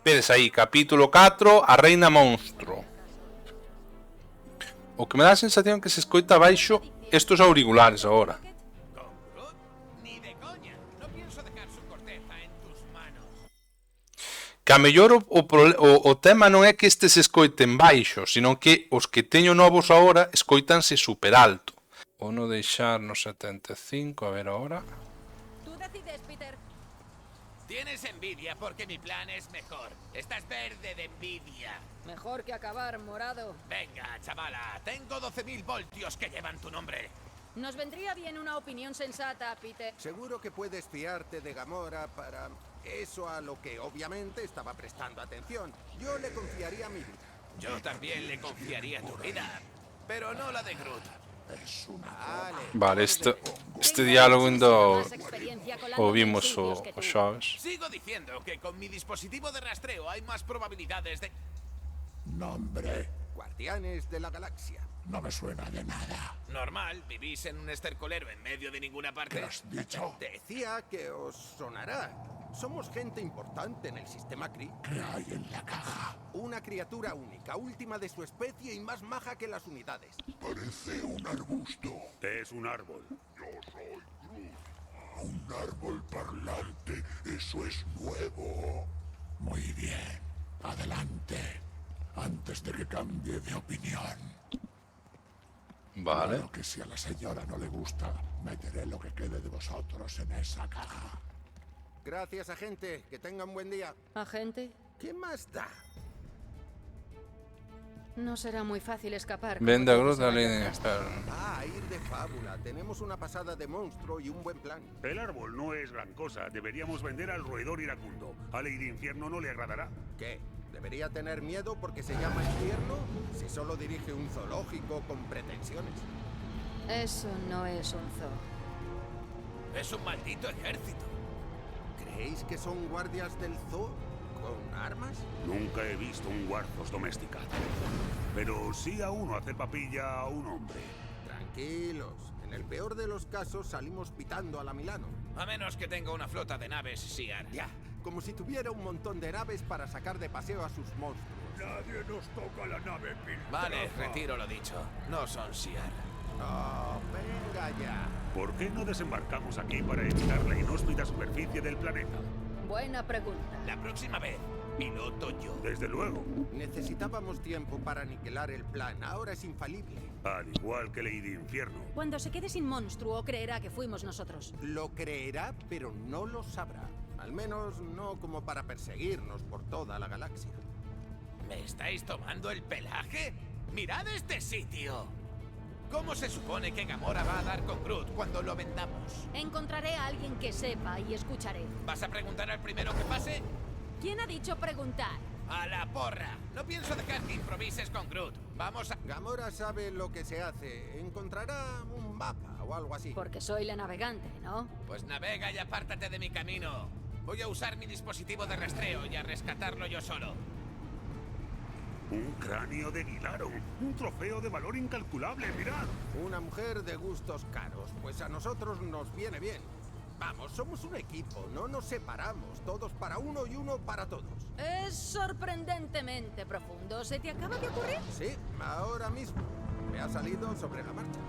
Vedes aí, capítulo 4, a reina monstro. O que me dá a sensación que se escoita abaixo estos auriculares agora. ¿Con Groot? Ni de coña. No pienso dejar su corteza en tus manos. Que a mellor o tema non é que estes se escoiten baixo, sino que os que teño novos agora escoitanse super alto. O no deixar no 75, a ver agora. Tú decides, Peter. Tienes envidia porque mi plan es mejor. Estás verde de envidia. Mejor que acabar morado. Venga, chavala. Tengo 12.000 voltios que llevan tu nombre. Nos vendría bien una opinión sensata, Peter. Seguro que puedes fiarte de Gamora para eso, a lo que obviamente estaba prestando atención. Yo le confiaría mi vida. Yo también le confiaría tu vida, pero no la de Groot. Vale, este diálogo ainda o vimos o Chaves. Sigo diciendo que con mi dispositivo de rastreo hay más probabilidades de... Nombre. Guardianes de la Galaxia. No me suena de nada. Normal, vivís en un estercolero en medio de ninguna parte. ¿Qué has dicho? Decía que os sonará. Somos gente importante en el sistema Kree. ¿Qué hay en la caja? Una criatura única, última de su especie y más maja que las unidades. Parece un arbusto. Es un árbol. Yo soy Groot. Un árbol parlante. Eso es nuevo. Muy bien. Adelante. Antes de que cambie de opinión. Vale. Claro que si a la señora no le gusta, meteré lo que quede de vosotros en esa caja. Gracias, agente. Que tengan buen día. ¿Agente? ¿Qué más da? No será muy fácil escapar. Vende a como Groot todos a allá Línea atrás. Externa. Ah, a ir de fábula. Tenemos una pasada de monstruo y un buen plan. El árbol no es gran cosa. Deberíamos vender al roedor iracundo. A Lady Infierno no le agradará. ¿Qué? ¿Debería tener miedo porque se llama infierno? Si solo dirige un zoológico con pretensiones. Eso no es un zoo. Es un maldito ejército. ¿Creéis que son guardias del zoo? ¿Con armas? Nunca he visto un Warthog domesticado. Pero sí a uno hacer papilla a un hombre. Tranquilos. En el peor de los casos salimos pitando a la Milano. A menos que tenga una flota de naves, Siar. Ya, como si tuviera un montón de naves para sacar de paseo a sus monstruos. Nadie nos toca la nave Piltrafa. Vale, retiro lo dicho. No son Siar. Oh, venga ya. ¿Por qué no desembarcamos aquí para evitar la inhóspita superficie del planeta? Buena pregunta. La próxima vez, piloto yo. Desde luego. Necesitábamos tiempo para aniquilar el plan. Ahora es infalible. Al igual que Lady Infierno. Cuando se quede sin monstruo, creerá que fuimos nosotros. Lo creerá, pero no lo sabrá. Al menos no como para perseguirnos por toda la galaxia. ¿Me estáis tomando el pelaje? ¡Mirad este sitio! ¿Cómo se supone que Gamora va a dar con Groot cuando lo vendamos? Encontraré a alguien que sepa y escucharé. ¿Vas a preguntar al primero que pase? ¿Quién ha dicho preguntar? ¡A la porra! No pienso dejar que improvises con Groot. Vamos a... Gamora sabe lo que se hace. Encontrará un mapa o algo así. Porque soy la navegante, ¿no? Pues navega y apártate de mi camino. Voy a usar mi dispositivo de rastreo y a rescatarlo yo solo. Un cráneo de Gilaro. Un trofeo de valor incalculable, mirad. Una mujer de gustos caros. Pues a nosotros nos viene bien. Vamos, somos un equipo. No nos separamos. Todos para uno y uno para todos. Es sorprendentemente profundo. ¿Se te acaba de ocurrir? Sí, ahora mismo. Me ha salido sobre la marcha.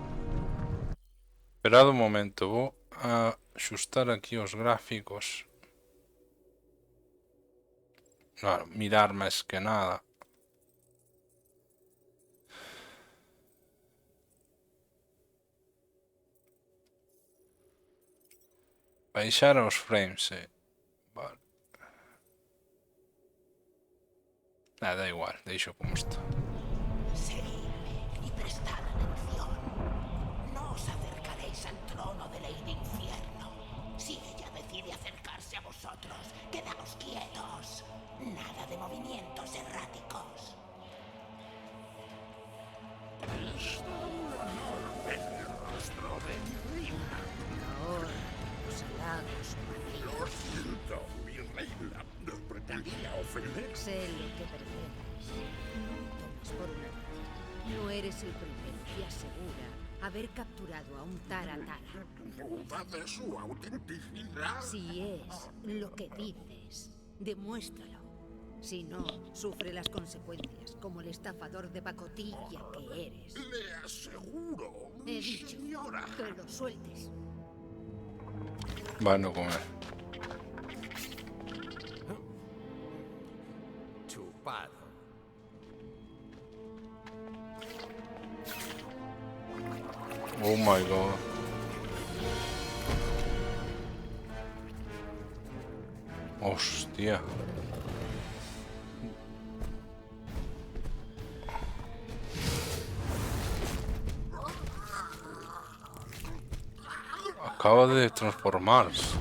Esperad un momento, vou a xustar aquí os gráficos. Claro, mirar máis que nada. Baixar os frames, vale. Da igual, deixo como está. Seguidme y prestad atención. No os acercaréis al trono de Lady Infierno. Si ella decide acercarse a vosotros, quedaos quietos. Nada de movimientos erráticos. El rostro de mi reina. Ahora, los halagos, Lo siento, mi reina. ¿Nos pretendía ofender? sé lo que pretendes. No tomes por una vez. No eres el primero y asegura haber capturado a un Tara Tara. Duda de su autenticidad. Si es lo que dices, demuéstralo. Si no, sufre las consecuencias, como el estafador de pacotilla que eres. Le aseguro, He dicho señora. que lo sueltes. Va a no comer. Chupado. Oh my god. Hostia. Acaba de transformarse.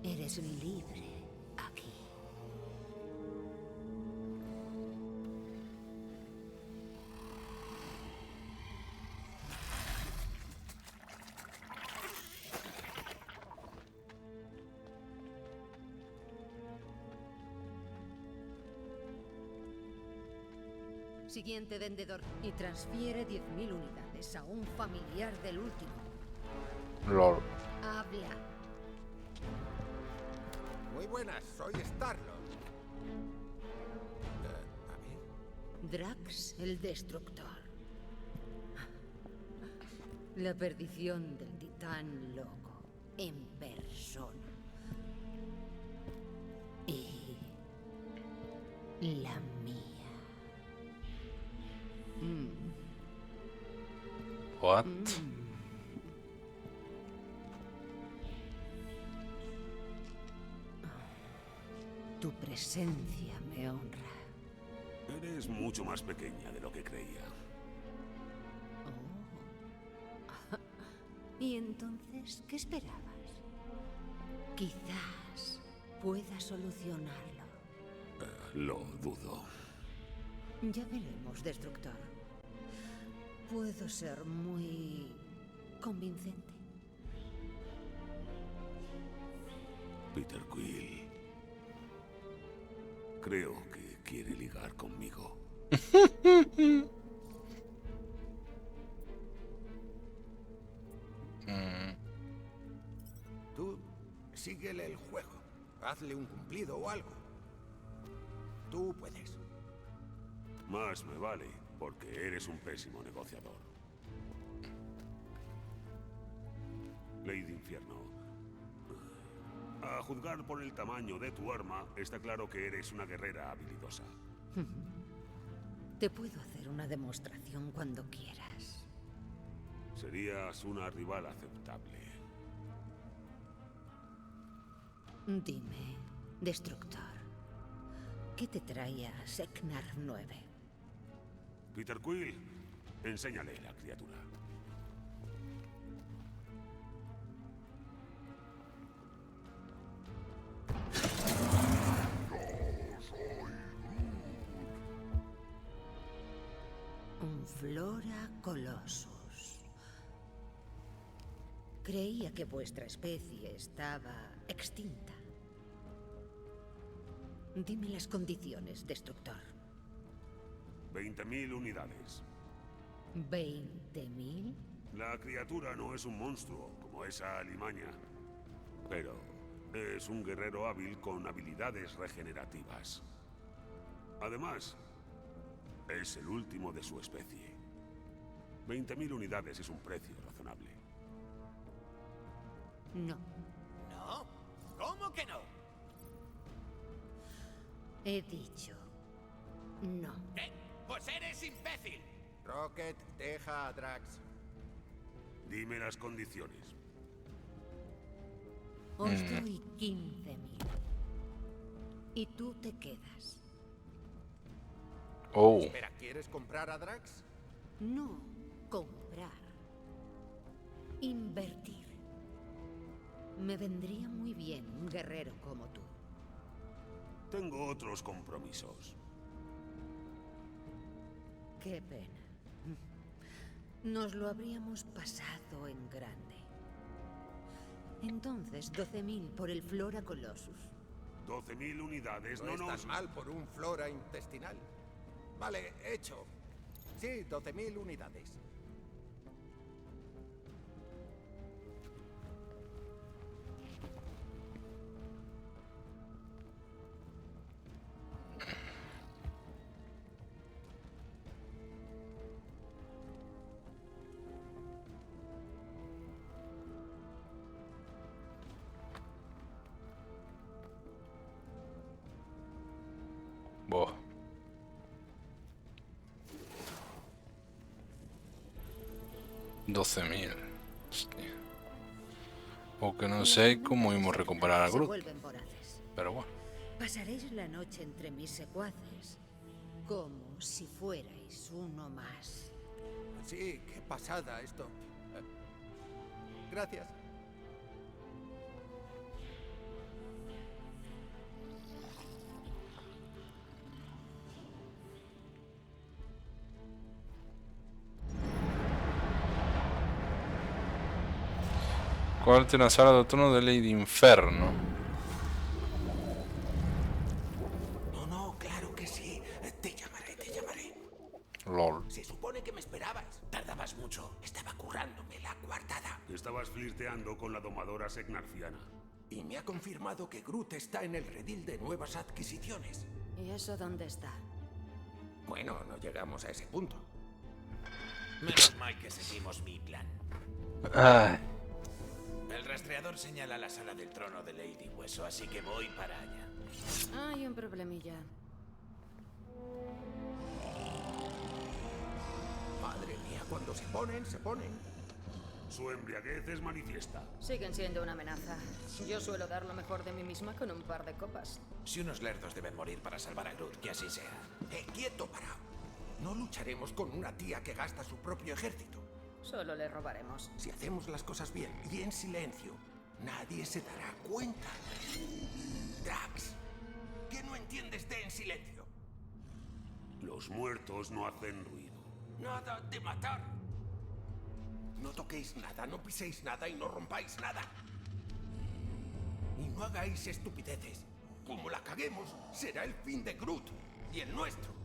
Eres libre aquí. Siguiente vendedor. Y transfiere 10.000 unidades a un familiar del último. LOL. Habla. Muy buenas, soy Starlord. A ver. Drax el Destructor. La perdición del titán loco en persona. Y la mía. What? Tu presencia me honra. Eres mucho más pequeña de lo que creía. ¿Y entonces qué esperabas? Quizás pueda solucionarlo. Lo dudo. Ya veremos, Destructor. Puedo ser muy convincente. Peter Quill. Creo que quiere ligar conmigo. Tú síguele el juego. Hazle un cumplido o algo. Tú puedes. Más me vale, porque eres un pésimo negociador. Lady Infierno. A juzgar por el tamaño de tu arma, está claro que eres una guerrera habilidosa. Te puedo hacer una demostración cuando quieras. Serías una rival aceptable. Dime, Destructor, ¿qué te trae a Seknar 9? Peter Quill, enséñale la criatura. Un Flora Colossus. Creía que vuestra especie estaba extinta. Dime las condiciones, Destructor. 20.000 unidades. ¿20.000? La criatura no es un monstruo como esa alimaña, pero es un guerrero hábil con habilidades regenerativas. Además, es el último de su especie. 20.000 unidades es un precio razonable. No. ¿No? ¿Cómo que no? He dicho no. Pues eres imbécil. Rocket, deja a Drax. Dime las condiciones. Os doy 15.000. Y tú te quedas. Oh. Espera, ¿quieres comprar a Drax? No comprar. Invertir. Me vendría muy bien un guerrero como tú. Tengo otros compromisos. Qué pena. Nos lo habríamos pasado en grande. Entonces, 12.000 por el Flora Colossus. 12.000 unidades, No no es nos... tan mal por un flora intestinal. Vale, hecho. Sí, 12.000 unidades. Boh. $12.000. Hostia. O que non sei como imos recuperar a Se Groot. vuelven voraces. Pero bueno. Pasaréis la noche entre mis secuaces, como si fuerais uno más. Sí, qué pasada esto. Gracias. Cuarto una sala del trono de Lady Inferno. No, claro que sí. Te llamaré. LOL. Se supone que me esperabas. Tardabas mucho. Estaba currándome la coartada. Estabas flirteando con la domadora segnarfiana. Y me ha confirmado que Groot está en el redil de nuevas adquisiciones. ¿Y eso dónde está? Bueno, no llegamos a ese punto. Menos mal que seguimos mi plan. Ay. El rastreador señala la sala del trono de Lady Hueso, así que voy para allá. Hay un problemilla. Madre mía, cuando se ponen, se ponen. Su embriaguez es manifiesta. Siguen siendo una amenaza. Yo suelo dar lo mejor de mí misma con un par de copas. Si unos lerdos deben morir para salvar a Groot, que así sea. Quieto, parao. No lucharemos con una tía que gasta su propio ejército. Solo le robaremos. Si hacemos las cosas bien y en silencio, nadie se dará cuenta. Drax, ¿qué no entiendes de en silencio? Los muertos no hacen ruido. Nada de matar. No toquéis nada, no piséis nada y no rompáis nada. Y no hagáis estupideces. Como la caguemos, será el fin de Groot y el nuestro.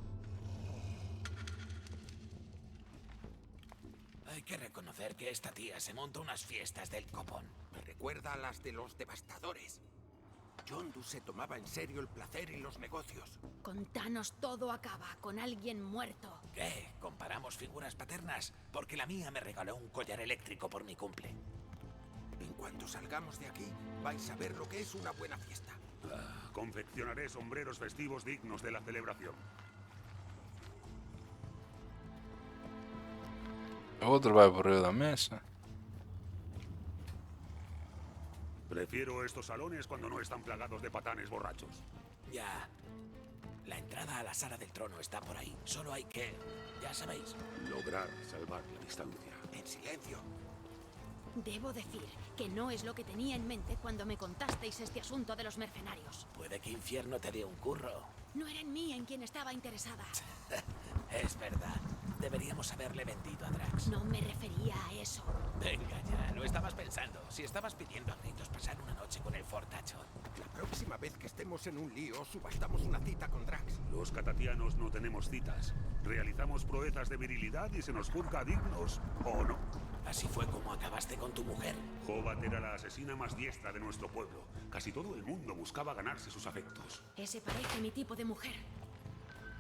Hay que reconocer que esta tía se monta unas fiestas del copón. Me recuerda a las de los devastadores. Yondu se tomaba en serio el placer y los negocios. Con Thanos todo acaba, con alguien muerto. ¿Qué? ¿Comparamos figuras paternas? Porque la mía me regaló un collar eléctrico por mi cumple. En cuanto salgamos de aquí, vais a ver lo que es una buena fiesta. Confeccionaré sombreros festivos dignos de la celebración. Outro vai por riba da mesa. Prefiero estos salones cuando no están plagados de patanes borrachos. Ya. La entrada a la sala del trono está por ahí. Solo hay que... ya sabéis. Lograr salvar la distancia. En silencio. Debo decir que no es lo que tenía en mente cuando me contasteis este asunto de los mercenarios. Puede que Infierno te dé un curro. No era en mí en quien estaba interesada. Es verdad. Deberíamos haberle vendido a Drax. No me refería a eso. Venga ya, lo estabas pensando. Si estabas pidiendo a gritos pasar una noche con el fortachón. La próxima vez que estemos en un lío, subastamos una cita con Drax. Los catatianos no tenemos citas. Realizamos proezas de virilidad y se nos juzga dignos, ¿o no? Así fue como acabaste con tu mujer. Hobart era la asesina más diestra de nuestro pueblo. Casi todo el mundo buscaba ganarse sus afectos. Ese parece mi tipo de mujer.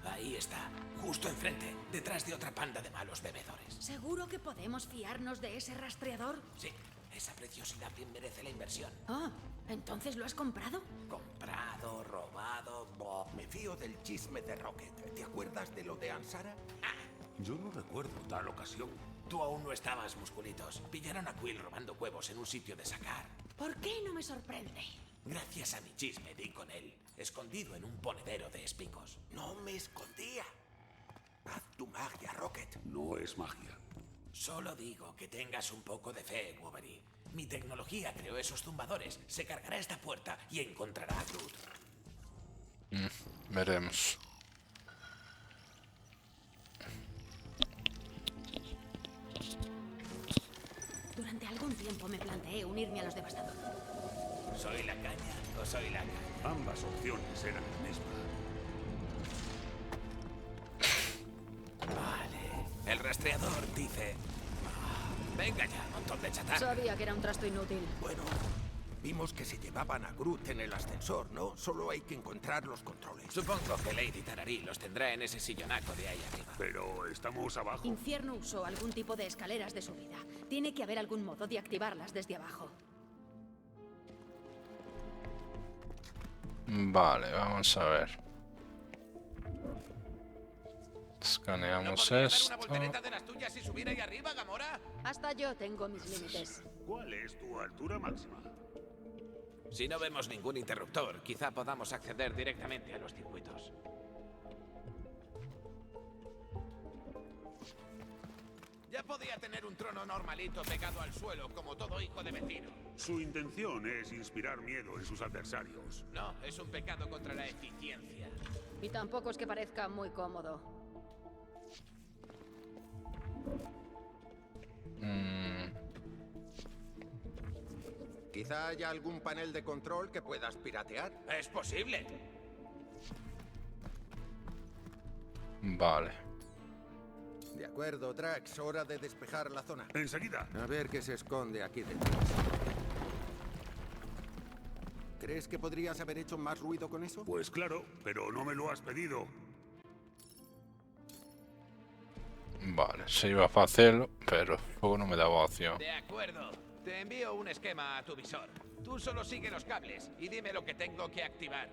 Ahí está, justo enfrente, detrás de otra panda de malos bebedores. ¿Seguro que podemos fiarnos de ese rastreador? Sí, esa preciosidad bien merece la inversión. Ah, ¿entonces lo has comprado? Comprado, robado, Me fío del chisme de Rocket. ¿Te acuerdas de lo de Ansara? Yo no recuerdo tal ocasión. Tú aún no estabas, musculitos. Pillaron a Quill robando huevos en un sitio de sacar. ¿Por qué no me sorprende? Gracias a mi chisme di con él, escondido en un ponedero de espicos. No me escondía. Haz tu magia, Rocket. No es magia. Solo digo que tengas un poco de fe, Wolverine. Mi tecnología creó esos zumbadores, se cargará esta puerta y encontrará a Groot. Veremos. Durante algún tiempo me planteé unirme a los Devastador. ¿Soy la caña o soy la caña? Ambas opciones eran la misma. Vale. El rastreador dice... Venga ya, montón de chatarra. Sabía que era un trasto inútil. Bueno, vimos que se llevaban a Groot en el ascensor, ¿no? Solo hay que encontrar los controles. Supongo que Lady Tararí los tendrá en ese sillonaco de ahí arriba. Pero estamos abajo. Infierno usó algún tipo de escaleras de subida. Tiene que haber algún modo de activarlas desde abajo. Vale, vamos a ver. Escaneamos esto. de las tuyas si subiera ahí arriba, Gamora? Hasta yo tengo mis límites. ¿Cuál es tu altura máxima? Si no vemos ningún interruptor, quizá podamos acceder directamente a los circuitos. Ya podía tener un trono normalito pegado al suelo, como todo hijo de vecino. Su intención es inspirar miedo en sus adversarios. No, es un pecado contra la eficiencia. Y tampoco es que parezca muy cómodo. Quizá haya algún panel de control que puedas piratear. Es posible. Vale. De acuerdo, Drax, hora de despejar la zona. Enseguida. A ver qué se esconde aquí dentro. ¿Crees que podrías haber hecho más ruido con eso? Pues claro, pero no me lo has pedido. Vale, se iba a hacerlo, pero luego no me daba opción. De acuerdo. Te envío un esquema a tu visor. Tú solo sigue los cables y dime lo que tengo que activar.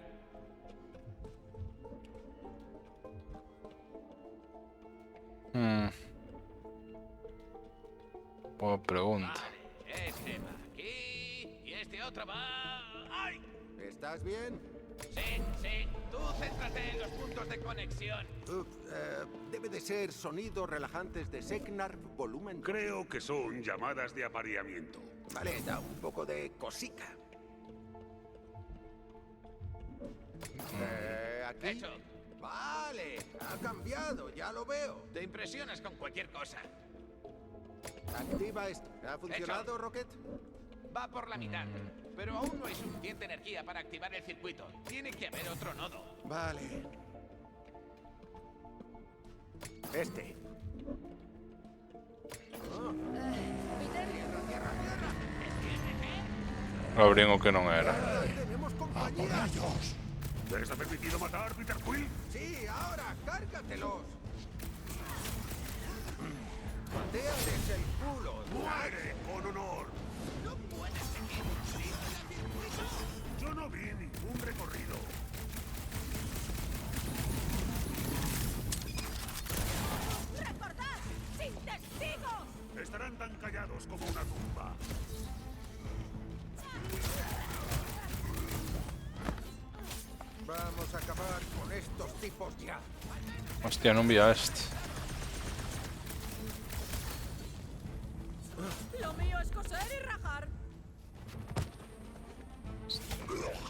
Buena pregunta. Vale, esquema aquí y este otro va... ¡Ay! ¿Estás bien? Sí, sí. Tú céntrate en los puntos de conexión. Debe de ser sonidos relajantes de Seknar volumen 2. Creo que son llamadas de apareamiento. Vale, da un poco de cosica. Aquí. Hecho. Vale, ha cambiado, ya lo veo. Te impresionas con cualquier cosa. Activa esto. ¿Ha funcionado, Rocket? Va por la mitad, pero aún no hay suficiente energía para activar el circuito. Tiene que haber otro nodo. Vale. Este. Lo brinco que no era. ¡Tenemos compañía! ¿Te está permitido matar, Peter Quill? Sí, ahora, cárgatelos. Patéales el culo. ¡Muere con honor! No puedes seguir sin el circuito. Yo no vi ningún recorrido. ¡Recordad! ¡Sin testigos! Estarán tan callados como una tumba. Vamos a acabar con estos tipos ya. Hostia, no envía este. Lo mío es coser y rajar.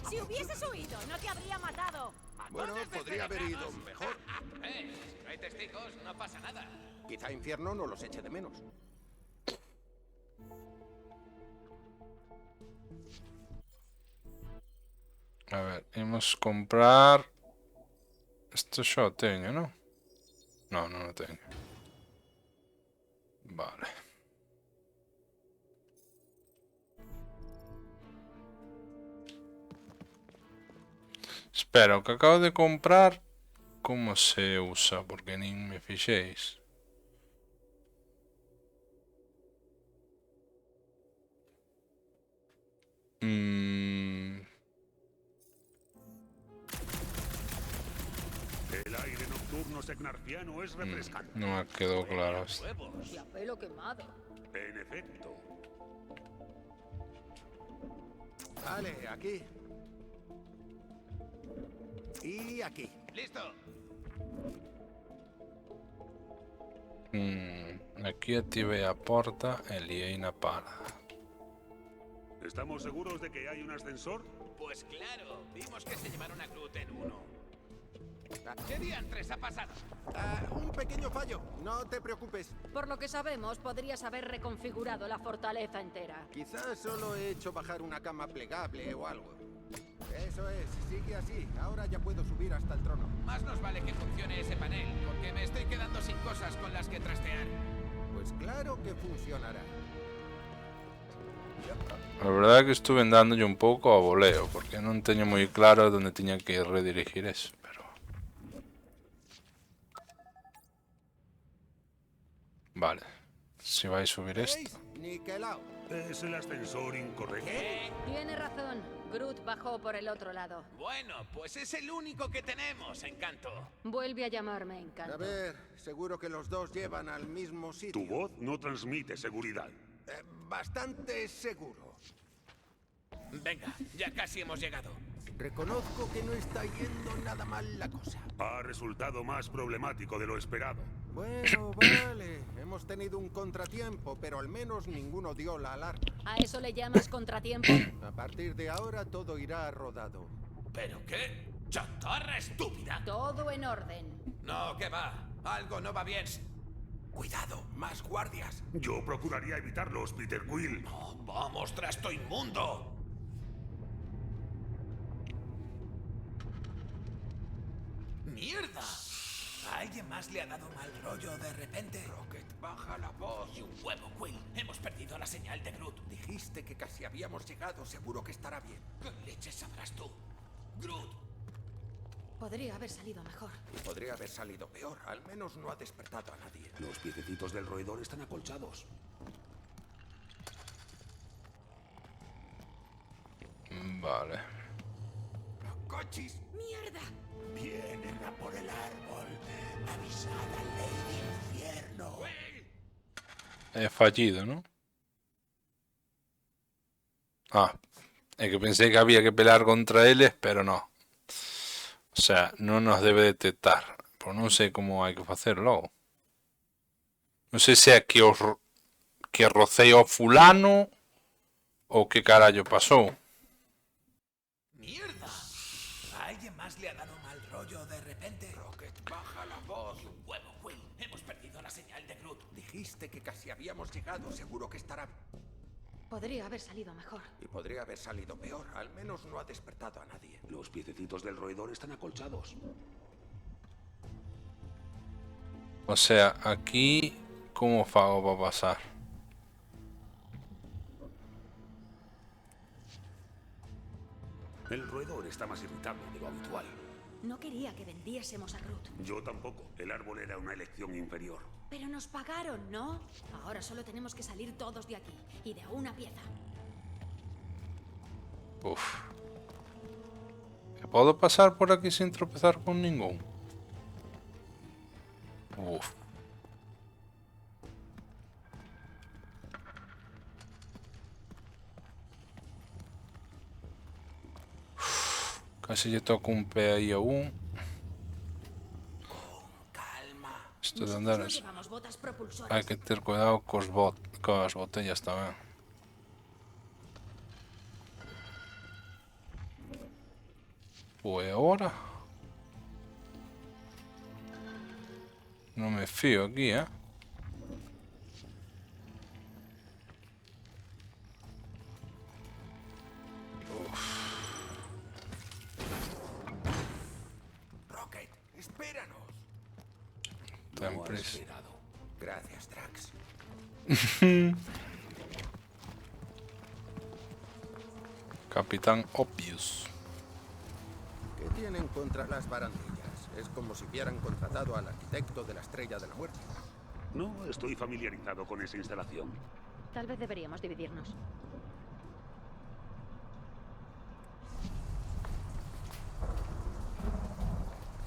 Si hubieses huido, no te habría matado. Bueno, podría haber ido mejor. Si no hay testigos, no pasa nada. Quizá Infierno no los eche de menos. A ver, íbamos a comprar... Esto yo tengo, ¿no? No, no lo tengo. Vale. Espera, o que acabo de comprar, ¿cómo se usa? Porque ni me fijéis. El aire nocturno segnarfiano es refrescante. No me quedó claro esto. Y a pelo quemado. En efecto. Vale, aquí. Y aquí. ¡Listo! Aquí activé a porta e liei na parada. ¿Estamos seguros de que hay un ascensor? Pues claro, vimos que se llevaron a Groot en uno. ¿Qué diantres ha pasado? Un pequeño fallo. No te preocupes. Por lo que sabemos, podrías haber reconfigurado la fortaleza entera. Quizás solo he hecho bajar una cama plegable o algo. Eso es, sigue así. Ahora ya puedo subir hasta el trono. Más nos vale que funcione ese panel, porque me estoy quedando sin cosas con las que trastear. Pues claro que funcionará. La verdad que estuve dándolle un pouco a voleo, porque non teño moi claro onde tiña que redirigir eso, pero... Vale, si vais a subir ¿Veis? esto... Niquelao. Es el ascensor incorrecto. Tiene razón. Groot bajó por el otro lado. Bueno, pues es el único que tenemos, Encanto. Vuelve a llamarme Encanto. A ver, seguro que los dos llevan al mismo sitio. Tu voz no transmite seguridad. Bastante seguro. Venga, ya casi hemos llegado. Reconozco que no está yendo nada mal la cosa. Ha resultado más problemático de lo esperado. Bueno, vale. Hemos tenido un contratiempo, pero al menos ninguno dio la alarma. ¿A eso le llamas contratiempo? A partir de ahora todo irá rodado. ¿Pero qué? ¡Chatarra estúpida! Todo en orden. No, que va. Algo no va bien. Cuidado, más guardias. Yo procuraría evitarlos, Peter Quill. No, vamos, trasto inmundo. ¡Mierda! ¿A alguien más le ha dado mal rollo de repente? Rocket, baja la voz. Y un huevo, Quill. Hemos perdido la señal de Groot. Dijiste que casi habíamos llegado. Seguro que estará bien. ¿Qué leches sabrás tú? Groot. Podría haber salido mejor. Y podría haber salido peor. Al menos no ha despertado a nadie. Los piececitos del roedor están acolchados. Vale. ¡Cochis! ¡Mierda! Vienen a por el árbol. Avisad al Lady Infierno. He fallido, ¿no? Ah, es que pensé que había que pelear contra eles, pero no. O sea, non nos debe detectar. Pero non sei como hai que facerlo. Non sei se é que rocei ao fulano ou que carallo pasou. ¡Mierda! ¿A alguien más le ha dado mal rollo de repente? Rocket, baja la voz. Y un huevo, Quill. Hemos perdido la señal de Groot. Dijiste que casi habíamos llegado. Seguro que estará... Podría haber salido mejor. Y podría haber salido peor. Al menos no ha despertado a nadie. Los piececitos del roedor están acolchados. O sea, aquí... Como fago para pasar? El roedor está más irritable de lo habitual. No quería que vendiésemos a Groot. Yo tampoco. El árbol era una elección inferior. Pero nos pagaron, ¿no? Ahora solo tenemos que salir todos de aquí. Y de una pieza. Uf. ¿Que puedo pasar por aquí sin tropezar con ningún? Uf. Casi le toco un pé ahí aún. Calma. Esto de Nosotros andar no es... llevamos botas propulsoras. Hay que tener cuidado con las botellas también. Pues ahora... No me fío aquí, ¿eh? Rocket, espéranos. Ten No ha prisa. esperado. Gracias, Drax. Capitán Obvious. ¿Qué tienen contra las barandillas? Es como si hubieran contratado al arquitecto de la Estrella de la Muerte. No estoy familiarizado con esa instalación. Tal vez deberíamos dividirnos.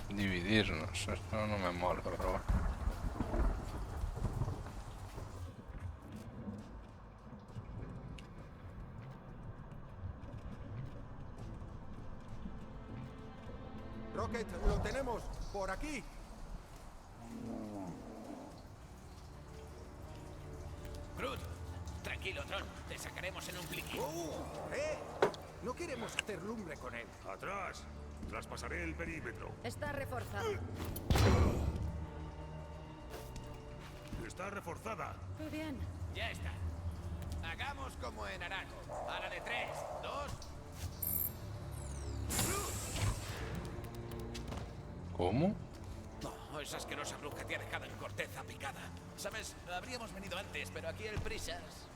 Dividirnos. Esto no me mola, pero bueno. Rocket, lo tenemos. Por aquí. Groot, tranquilo, Tron. Te sacaremos en un pliqui. ¡Oh! ¡Eh! No No queremos hacer lumbre con él. ¡Atrás! Traspasaré el perímetro. Está reforzado. Está reforzada. Muy bien. Ya está. Hagamos como en Arago. A la de 3, 2... ¿Cómo? No, esa asquerosa bruja te ha dejado en corteza picada. Sabes, habríamos venido antes, pero aquí el prisas.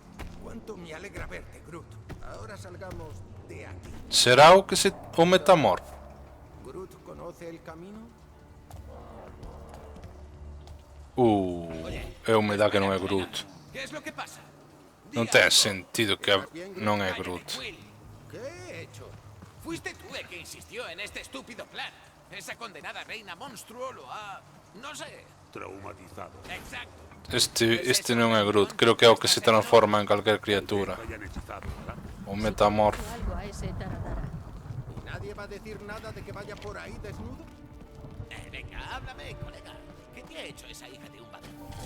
Cuánto me alegra verte, Groot. Ahora salgamos de aquí. Será o que o metamorfo? ¿Groot conoce el camino? Eu me dá que non é Groot. ¿Qué es lo que pasa? Non ten sentido que non é Groot. ¿Qué he hecho? Fuiste tú el que insistió en este estúpido plan. Esa condenada reina monstruo lo ha... no sé. Traumatizado. Exacto. Este non é Groot. Creo que é o que se transforma en calquer criatura. Hayan hechizado, ¿verdad? O metamorfo. Algo a ese taratara. ¿Y nadie va a decir nada de que vaya por ahí desnudo? Venga, háblame, colega. ¿Qué te ha hecho esa hija de un vagabundo?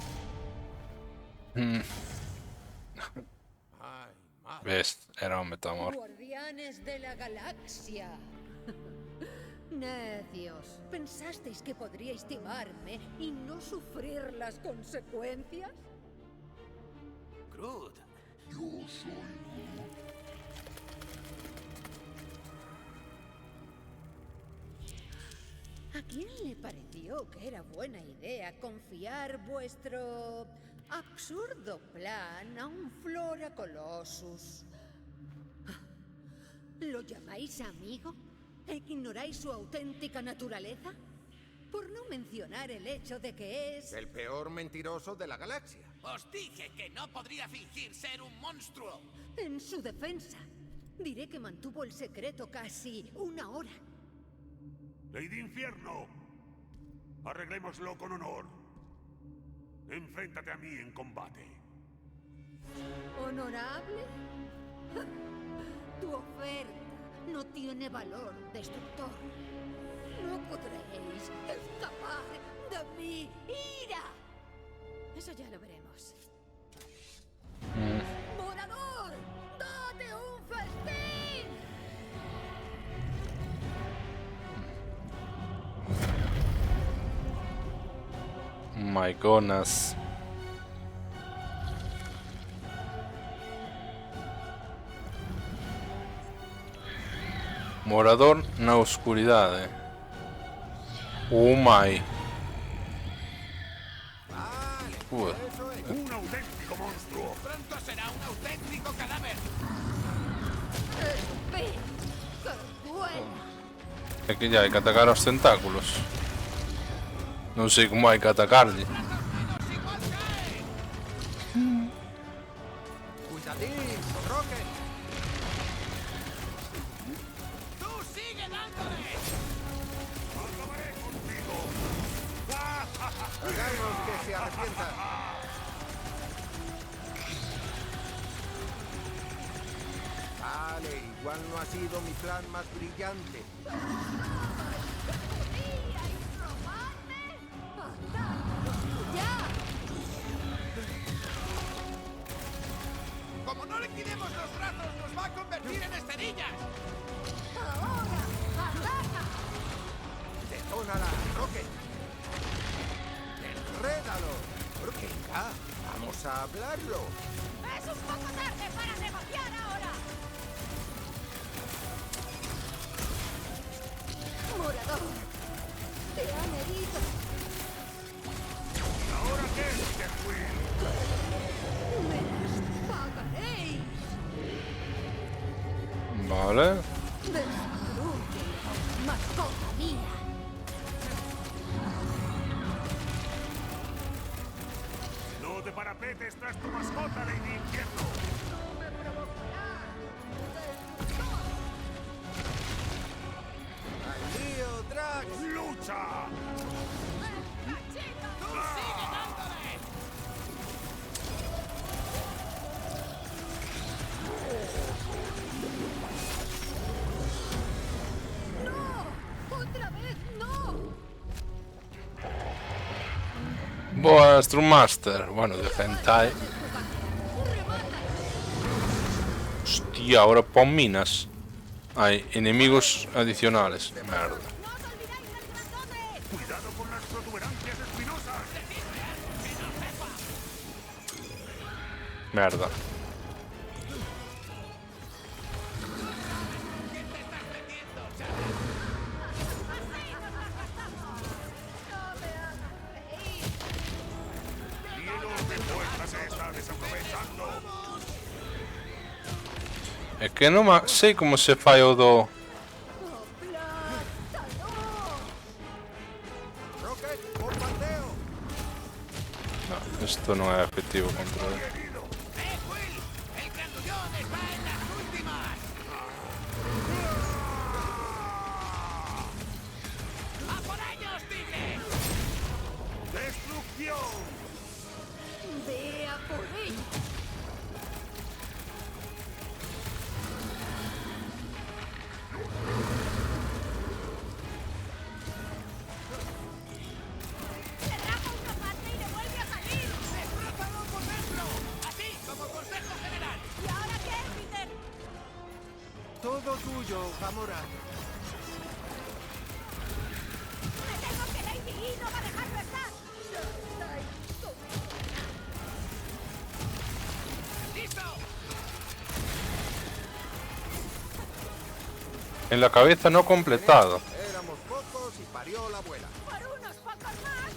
Ay, madre. Ves, era o metamorfo. Guardianes de la galaxia. Necios, ¿pensasteis que podríais timarme y no sufrir las consecuencias? Groot. Yo soy ¿A quién le pareció que era buena idea confiar vuestro absurdo plan a un Flora Colossus? ¿Lo llamáis amigo? ¿E ignoráis su auténtica naturaleza? Por no mencionar el hecho de que es... el peor mentiroso de la galaxia. Os dije que no podría fingir ser un monstruo. En su defensa, diré que mantuvo el secreto casi una hora. ¡Lady Infierno! Arreglémoslo con honor. Enfréntate a mí en combate. ¿Honorable? Tu oferta no tiene valor destructor. No podréis escapar de mi ira. Eso ya lo veremos. ¡Morador! ¡Date un festín! My goodness. Morador na oscuridade. Oh my. Ué. ¡Un auténtico monstruo! Pronto será un auténtico cadáver. ¡Espera! ¡Que duela! É que ya hai que atacar aos tentáculos. Non sei como hai que atacarlle. Cuidadín, Rocket. ¡Tú sigue dándole! ¡Acabaré contigo! Hagamos que se arrepienta. Vale, igual no ha sido mi plan más brillante. Como no le quitemos los brazos, nos va a convertir en esterillas. Detónala, Rocket. Enrédalo. Venga, vamos a hablarlo. ¡Es un poco tarde para negociar ahora! ¡Morador! ¡Te han herido! ¿Ahora qué, Peter Quill? ¡Me las pagaréis! Vale. ¡Destruye, mascota mía! ¡No te parapetes tras tu mascota, Lady Infierno! ¡Al lío, Drax! ¡Lucha! ¡Tú sigue dándole! ¡No! ¡Otra vez no! Boa, Strummaster. Bueno, de hentai. Hostia, ahora pon minas. Hay enemigos adicionales. Mierda. ¡Cuidado con las protuberancias espinosas! Mierda. ¡Hielo de fuerza se está desaprovechando! É que non sei como se fai o do... Rocket, bombardeo. Isto non é efectivo contra ele. Quill! ¡El grandullón está en las últimas! ¡A por ellos, tigre! ¡Destrucción! Ve a por ello. ¡Así, como consejo general! ¿Y ahora qué, Peter? Todo tuyo, Gamora. ¡Me temo que Lady E no va a dejarlo estar! ¡Listo! En la cabeza no completado. Éramos pocos y parió la abuela. ¡Por unos pocos más!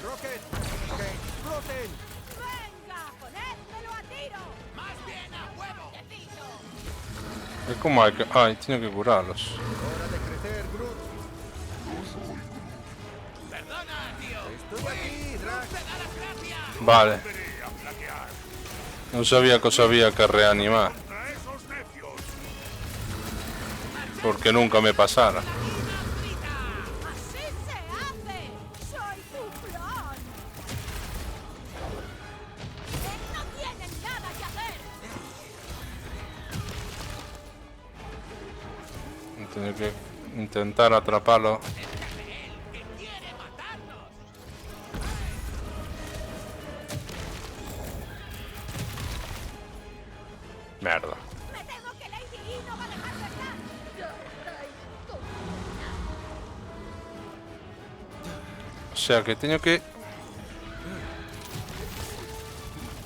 Rocket, que exploten. ¡Venga, ponedmelo a tiro! ¡Más bien a huevo! É como hai que... Ai, teño que curarlos. Hora de crecer, Groot. ¡Perdona, tío! Estoy aquí, Drax. ¡Te da las gracias! Vale. Volveré a flaquear Non sabía que os había que reanimar. contra esos necios. Porque nunca me pasara. ¡Así se hace! ¡Soy tu clon! ¡No tienen nada que hacer! Teño que intentar atraparlo. ¡Que quiere matarnos! Merda. ¡Me temo que Lady E no va a dejarlo estar! O sea que teño que...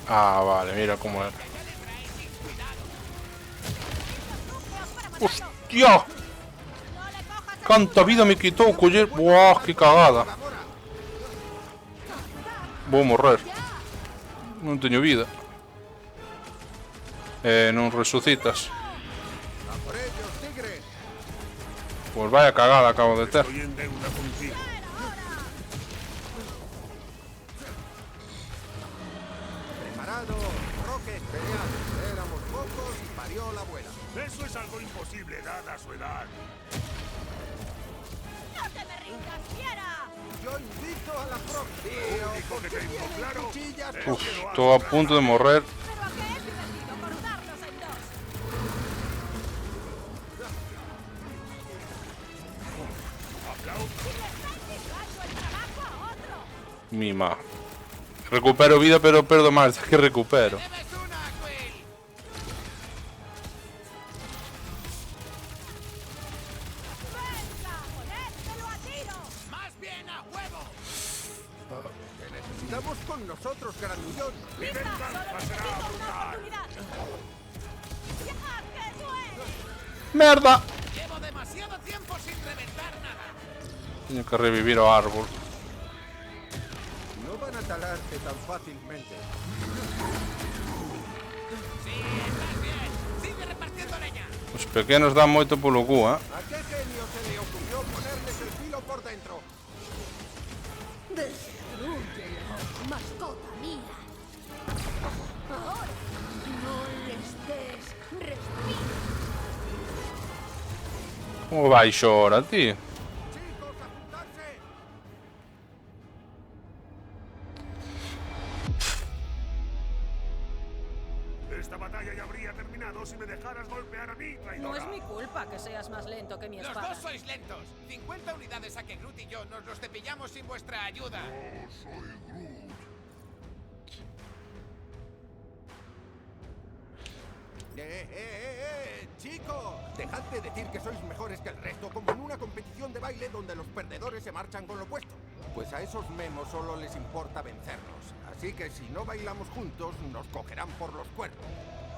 Ah, vale, mira como era. ¡Hostia! Canta vida me quitou coller... Buah, que cagada. Vou morrer. Non teño vida. Non resucitas. A por ellos, tigre. Pois vaya cagada acabo de ter. Estoy en deuda contigo. Preparado. Rocket, pelead. Éramos pocos y parió la abuela. Eso es algo imposible dada su edad. ¡No te me rindas, fiera! Yo invito a la próxima. Lo único que tengo claro Cuchillas. es Uf, que lo estou a punto de morrer. Pero a que es divertido cortarlos en dos. Y le estás quitando el trabajo a otro. Mima. Recupero vida, pero perdo máis que recupero. ¡Debes una, Quill! ¡Venga, ponedmelo a tiro! ¡Más bien a huevo! Que necesitamos con nosotros, grandullón. ¡Lista! ¡Solo necesito una oportunidad! ¡Ya que duele! Merda. Llevo demasiado tiempo sin reventar nada. Teño que revivir o árbol. No van a talarte tan fácilmente. Sí, estás bien. Sigue repartiendo leña. Os pequenos dan moito polo cu, ¿A qué genio se le ocurrió ponerles el filo por dentro? ¡Destrúyelo, mascota mía! Ahora, no les des respiro. Como vai xora, tío? Chicos, apuntarse. Esta batalla ya habría terminado si me dejaras golpear a mí, No traidora. es mi culpa que seas más lento que mi Los espada. dos sois lentos. 50 unidades a que Groot y yo nos los cepillamos sin vuestra ayuda. Soy Groot. ¡Chico! Dejad de decir que sois mejores que el resto, como en una competición de baile donde los perdedores se marchan con lo opuesto. Pues a esos memos solo les importa vencernos. Así que si no bailamos juntos, nos cogerán por los cuernos.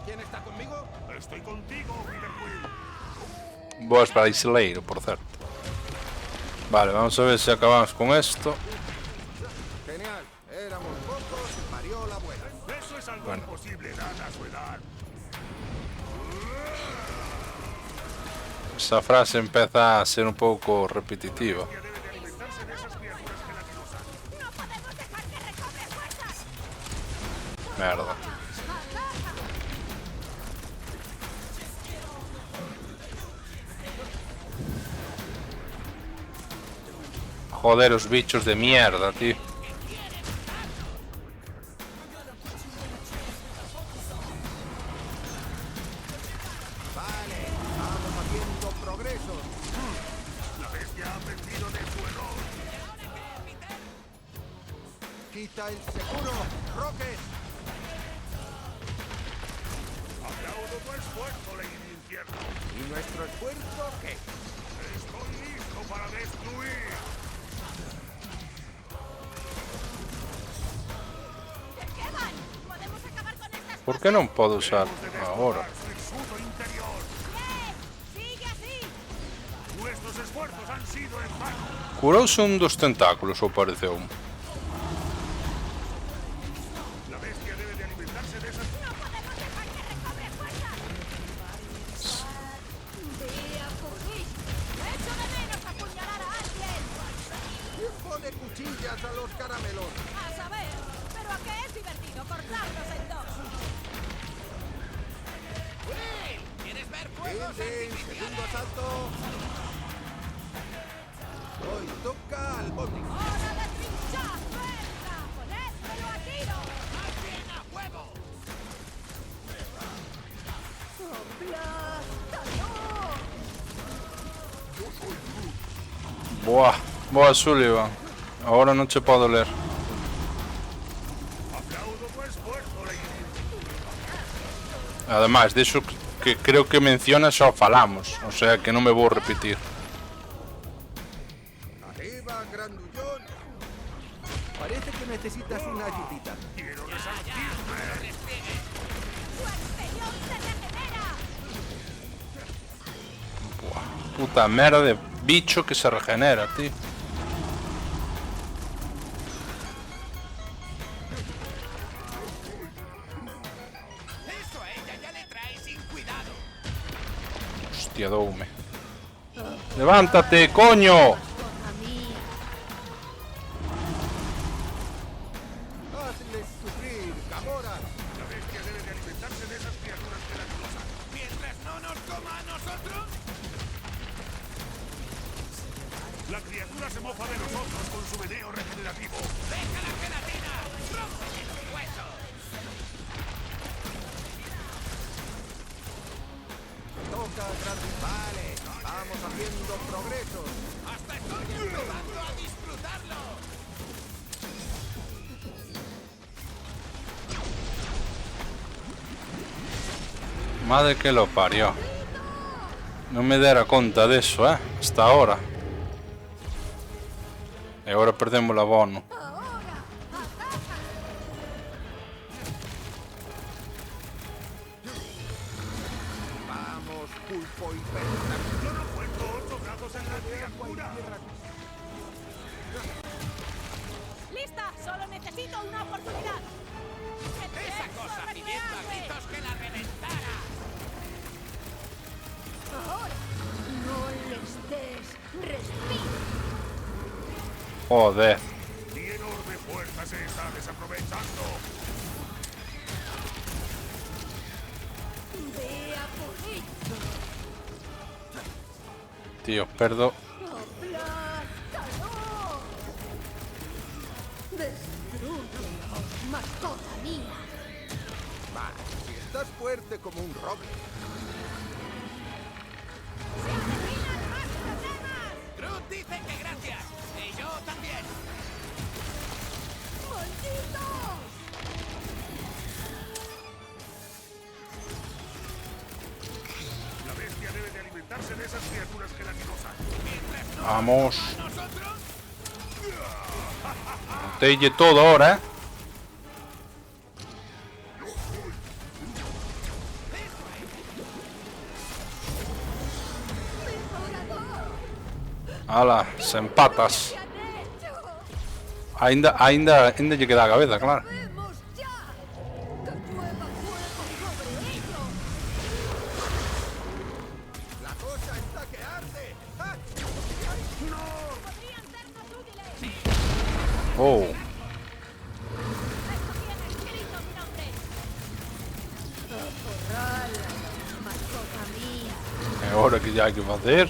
¿Quién está conmigo? Estoy contigo, Peter Quill. Boas brasileiro, por cierto. Vale, vamos a ver si acabamos con esto. Genial. Éramos pocos y parió la abuela. Eso es algo Bueno. imposible, dada su edad. Esa frase empieza a ser un poco repetitiva. Debe de alimentarse de esas criaturas gelatinosas. ¡No podemos dejar que recobre fuerzas! Merda. Joder, los bichos de mierda, tío. Vale, vamos haciendo progresos. La bestia ha aprendido de su error. Quita el seguro, Rocket. Aplaudo tu esfuerzo, Lady del Infierno. ¿Y nuestro esfuerzo qué? Estoy listo para destruir. ¿Qué van? ¿Podemos acabar con estas ¿Por qué no puedo usar ahora? Su exudo interior. ¡Bien! ¡Sigue así! Nuestros esfuerzos han sido en vano. Curouse un dos tentáculos, ou pareceu. La bestia debe de alimentarse de esas... ¡No podemos dejar que recobre fuerzas! ¡Vea por mí! ¡Echo de menos apuñalar a alguien! Pone cuchillas a los caramelos. A saber, pero a qué es divertido cortarlos en dos. ¿Quieres ver fuegos Bien, segundo asalto. Hoy toca al bote. ¡Hora de pinchar! ¡Venga! ¡Ponédmelo a tiro! ¡Más bien a fuego! Buah, boa Sullivan. Ahora non che podo ler. Aplaudo tu esfuerzo, Lady. Además, de eso que creo que menciona xa o falamos. O sea que non me vou repetir. Arriba, grandullón. Parece que necesitas una ayudita. Quiero resarcirme. ¡Su exterior se regenera! Puta merda de bicho que se regenera, tío. Eso a ella ya le trae sin cuidado. Hostia, doume. ¡Levántate, coño! A mí. Hazles sufrir, Gamora. La bestia debe de alimentarse de esas criaturas gelatinosas. Mientras no nos coma a nosotros. La criatura se mofa de nosotros con su meneo regenerativo. ¡Deja la gelatina! ¡Rómpele los huesos! Toca, grandullón. Vale, vamos haciendo progresos. ¡Hasta estoy empezando a disfrutarlo! Madre que lo parió. Non me dera conta deso, hasta ahora. E agora perdemos a bono. Vamos, pulpo hiper. Yo no cuento 8 brazos en la criatura. ¡Lista! ¡Solo necesito una oportunidad! ¡Que ¡Esa pienso cosa pidiendo a recrearme! gritos que la reventara! Ahora. No les des respiro. Joder. Mi enorme fuerza se está desaprovechando. Vea por mí. Tío, perdo. ¡Aplástalo! ¡Destrúyelo, mascota mía! Va, si estás fuerte como un roble. Groot dice que gracias. Y yo también. ¡Malditos! criaturas gelatinosas. Vamos. Te todo ahora, Ala, se empatas. Ainda lle queda a cabeza, claro. ¡Vemos ya! ¡Que llueva fuego sobre ellos! La cosa está que arde. ¡Ah! ¡Podrían sernos útiles! Oh, ¡Esto tiene escrito mi nombre! ¡Corral! ¡Mascota mía! é hora que ya hai que facer.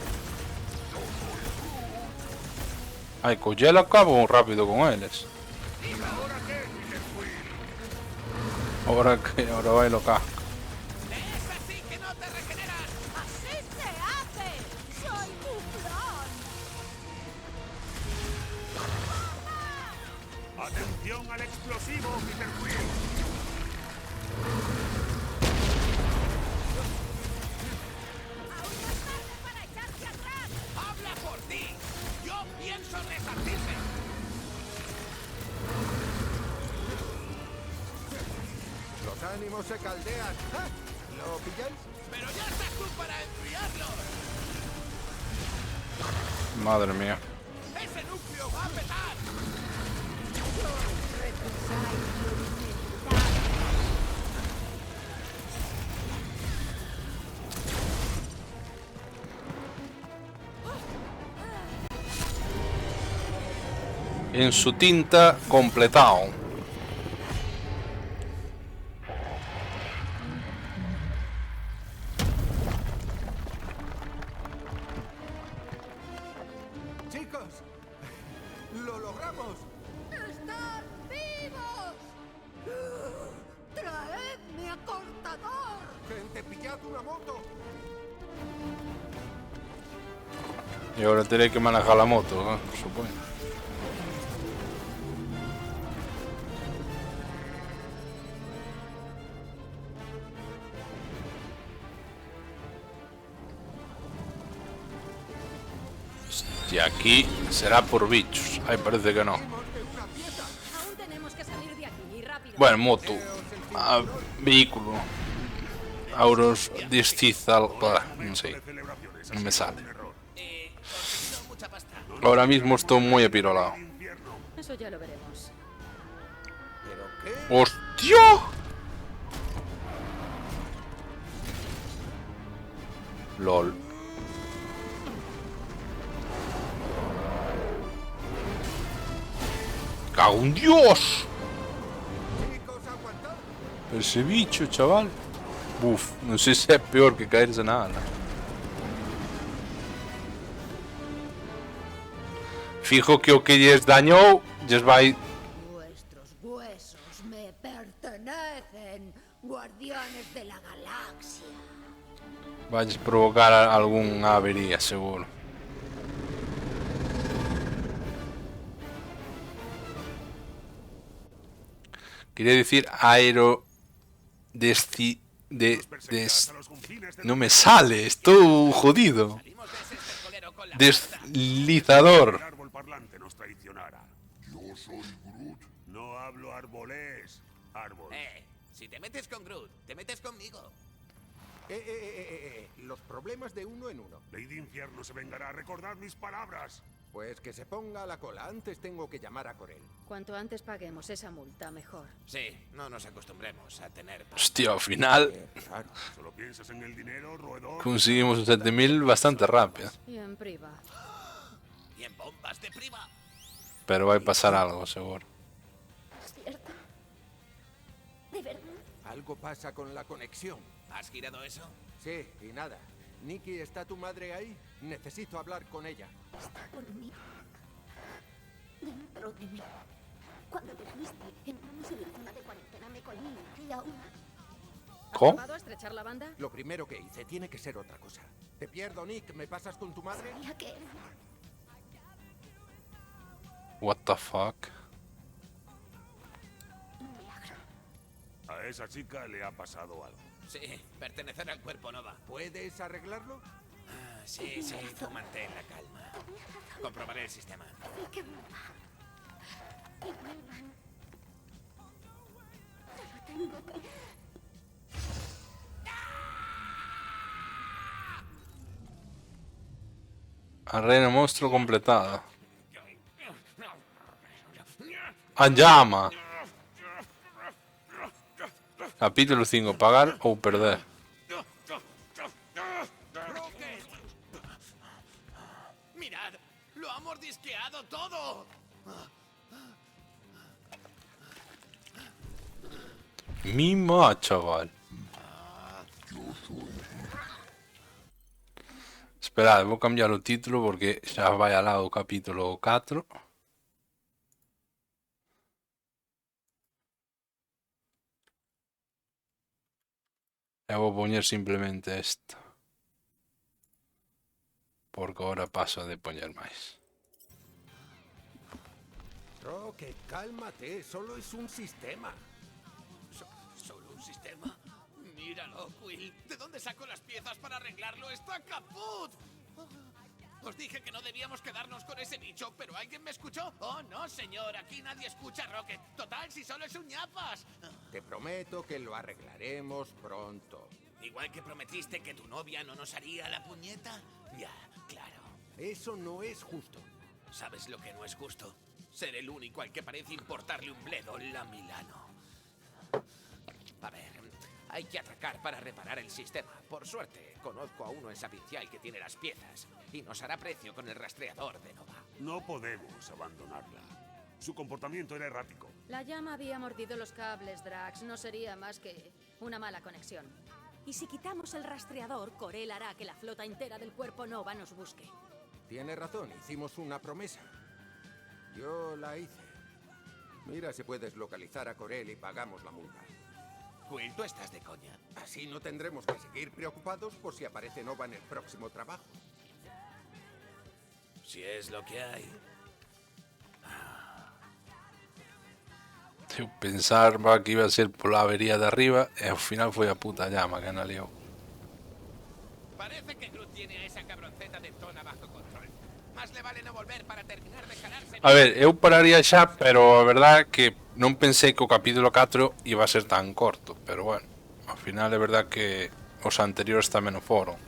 Ai, collelo acabo rápido con eles. Ahora vai lo casco. ¡Es así que no te regeneras! ¡Así se hace! ¡Soy Muflón! ¡Atención al explosivo, Peter Quill! ¡Aún no es tarde para echarse atrás! ¡Habla por ti! ¡Yo pienso resarcirme! Los ánimos se caldean. ¡Ah! ¿Lo pilláis? ¡Pero ya estás tú para enfriarlos! Madre mía. ¡Ese núcleo va a petar! En su tinta completado. ¡Chicos! ¡Lo logramos! ¡Están vivos! ¡Traedme a cortador! ¡Gente, pillad una moto! Y ahora tendré que manejar la moto, supongo. Y aquí será por bichos. Ay, parece que no. Aún tenemos que salir de aquí, rápido. Bueno, moto. Vehículo. Auros Discital. No sé. No me sale. Conseguido mucha pasta. Ahora mismo estoy muy apirolado. Eso ya lo veremos. ¿Pero qué? ¡Hostia! LOL. ¡Cago en Dios! Chicos, aguantad. Ese bicho, chaval. Uf, no sé si es peor que caerse nada. Fijo que o que lles dañou, lles vai... Vuestros huesos me pertenecen, guardianes de la galaxia. Vais provocar algunha avería, seguro. Quería decir aero... No me sale, estoy jodido. Salimos de ese estercolero con la Deslizador. El árbol parlante nos traicionara. Yo soy Groot. No hablo arbolés. Árbol. Si te metes con Groot, te metes conmigo. Los problemas de uno en uno. Lady Infierno se vengará a recordar mis palabras. Pues que se ponga a la cola. Antes tengo que llamar a Corel. Cuanto antes paguemos esa multa, mejor. Sí, no nos acostumbremos a tener paz. Hostia, al final Solo piensas en el dinero, roedor. conseguimos un 7000 bastante rápido. Y en priva. Y en bombas de priva. Pero va a pasar algo, seguro. ¿Es cierto? ¿De verdad? Algo pasa con la conexión. ¿Has girado eso? Sí, y nada. Nikki, ¿está tu madre ahí? Necesito hablar con ella. Está dormida. Dentro de mí. Cuando te fuiste, entramos en la zona de cuarentena, me colé y aún... ¿Has ¿Cómo? probado a estrechar la banda? Lo primero que hice tiene que ser otra cosa. Te pierdo, Nick. ¿Me pasas con tu madre? Sabía que... What the fuck? Un milagro. A esa chica le ha pasado algo. Sí, pertenecer al cuerpo Nova. ¿Puedes arreglarlo? Sí, sí, tú mantén la calma. Comprobaré el sistema. Sí que me va. Y vuelvan. Pero tengo que... Arena monstruo completada. ¡Llama! Capítulo 5. Pagar o perder. ¡Rocket! ¡Mirad! ¡Lo ha mordisqueado todo! Mima, chaval. Esperad, vou cambiar o título porque xa vai al lado o capítulo 4. E vou poñer simplemente esto. Porque ahora paso de poñer máis. Rocket, cálmate, solo es un sistema. ¿Solo un sistema? Míralo, Quill. ¿De dónde saco las piezas para arreglarlo? ¡Está caput! Os dije que no debíamos quedarnos con ese bicho, pero ¿alguien me escuchó? Oh, no, señor. Aquí nadie escucha a Rocket. Total, si solo es un ñapas. Te prometo que lo arreglaremos pronto. Igual que prometiste que tu novia no nos haría la puñeta. Ya, claro. Eso no es justo. ¿Sabes lo que no es justo? Ser el único al que parece importarle un bledo la Milano. A ver, hay que atracar para reparar el sistema. Por suerte, conozco a uno en Sapiencial que tiene las piezas y nos hará precio con el rastreador de Nova. No podemos abandonarla. Su comportamiento era errático. La llama había mordido los cables, Drax. No sería más que una mala conexión. Y si quitamos el rastreador, Corel hará que la flota entera del cuerpo Nova nos busque. Tienes razón, hicimos una promesa. Yo la hice. Mira si puedes localizar a Corel y pagamos la multa. Quill, tú estás de coña. Así no tendremos que seguir preocupados por si aparece Nova en el próximo trabajo. Si es lo que hay. Eu pensaba que iba a ser pola avería de arriba e ao final foi a puta llama que analiou. Parece que Groot tiene a esa cabronceta de Tona bajo control. Más le vale no volver para terminar de jalarse. A ver, eu pararía xa, pero a verdade é que non pensei que o capítulo 4 iba a ser tan corto, pero bueno, ao final é verdade que os anteriores tamén o foron.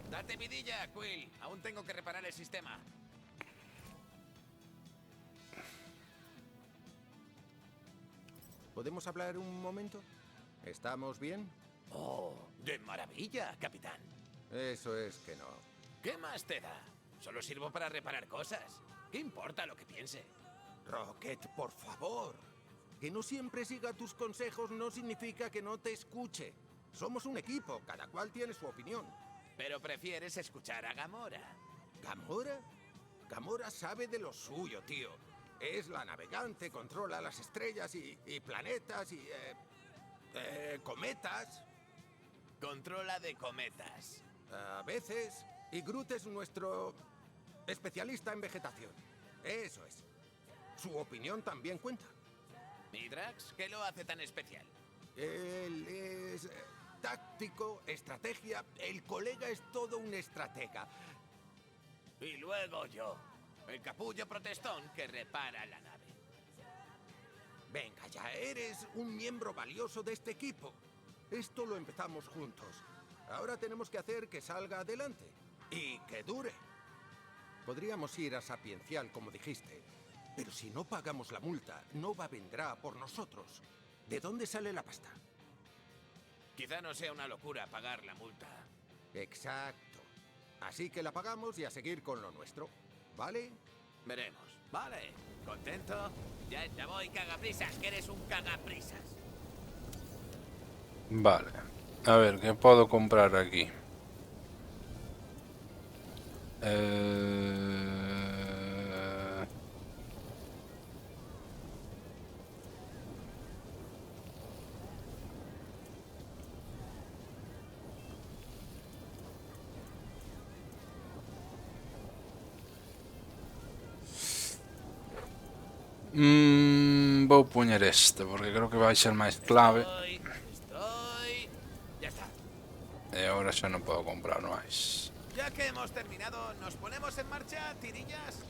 Date vidilla, Quill. Aún tengo que reparar el sistema. ¿Podemos hablar un momento? ¿Estamos bien? Oh, de maravilla, capitán. Eso es que no. ¿Qué más te da? Solo sirvo para reparar cosas. ¿Qué importa lo que piense? Rocket, por favor. Que no siempre siga tus consejos no significa que no te escuche. Somos un equipo, cada cual tiene su opinión. Pero prefieres escuchar a Gamora. ¿Gamora? Gamora sabe de lo suyo, tío. Es la navegante, controla las estrellas y planetas y... cometas. Controla de cometas. A veces. Y Groot es nuestro especialista en vegetación. Eso es. Su opinión también cuenta. ¿Y Drax? ¿Qué lo hace tan especial? Él es táctico, estrategia. El colega es todo un estratega. Y luego yo, el capullo protestón que repara la nave. Venga, ya eres un miembro valioso de este equipo. Esto lo empezamos juntos. Ahora tenemos que hacer que salga adelante. Y que dure. Podríamos ir a Sapiencial, como dijiste. Pero si no pagamos la multa, Nova vendrá por nosotros. ¿De dónde sale la pasta? Quizá no sea una locura pagar la multa. Exacto. Así que la pagamos y a seguir con lo nuestro. ¿Vale? Veremos. Vale. ¿Contento? Ya voy, cagaprisas, que eres un cagaprisas. Vale. A ver, ¿qué puedo comprar aquí? Vou poñer este, porque creo que vai ser máis clave. Estoy... Ya está. E agora xa non podo comprar máis. Ya que hemos terminado, ¿nos ponemos en marcha, tirillas?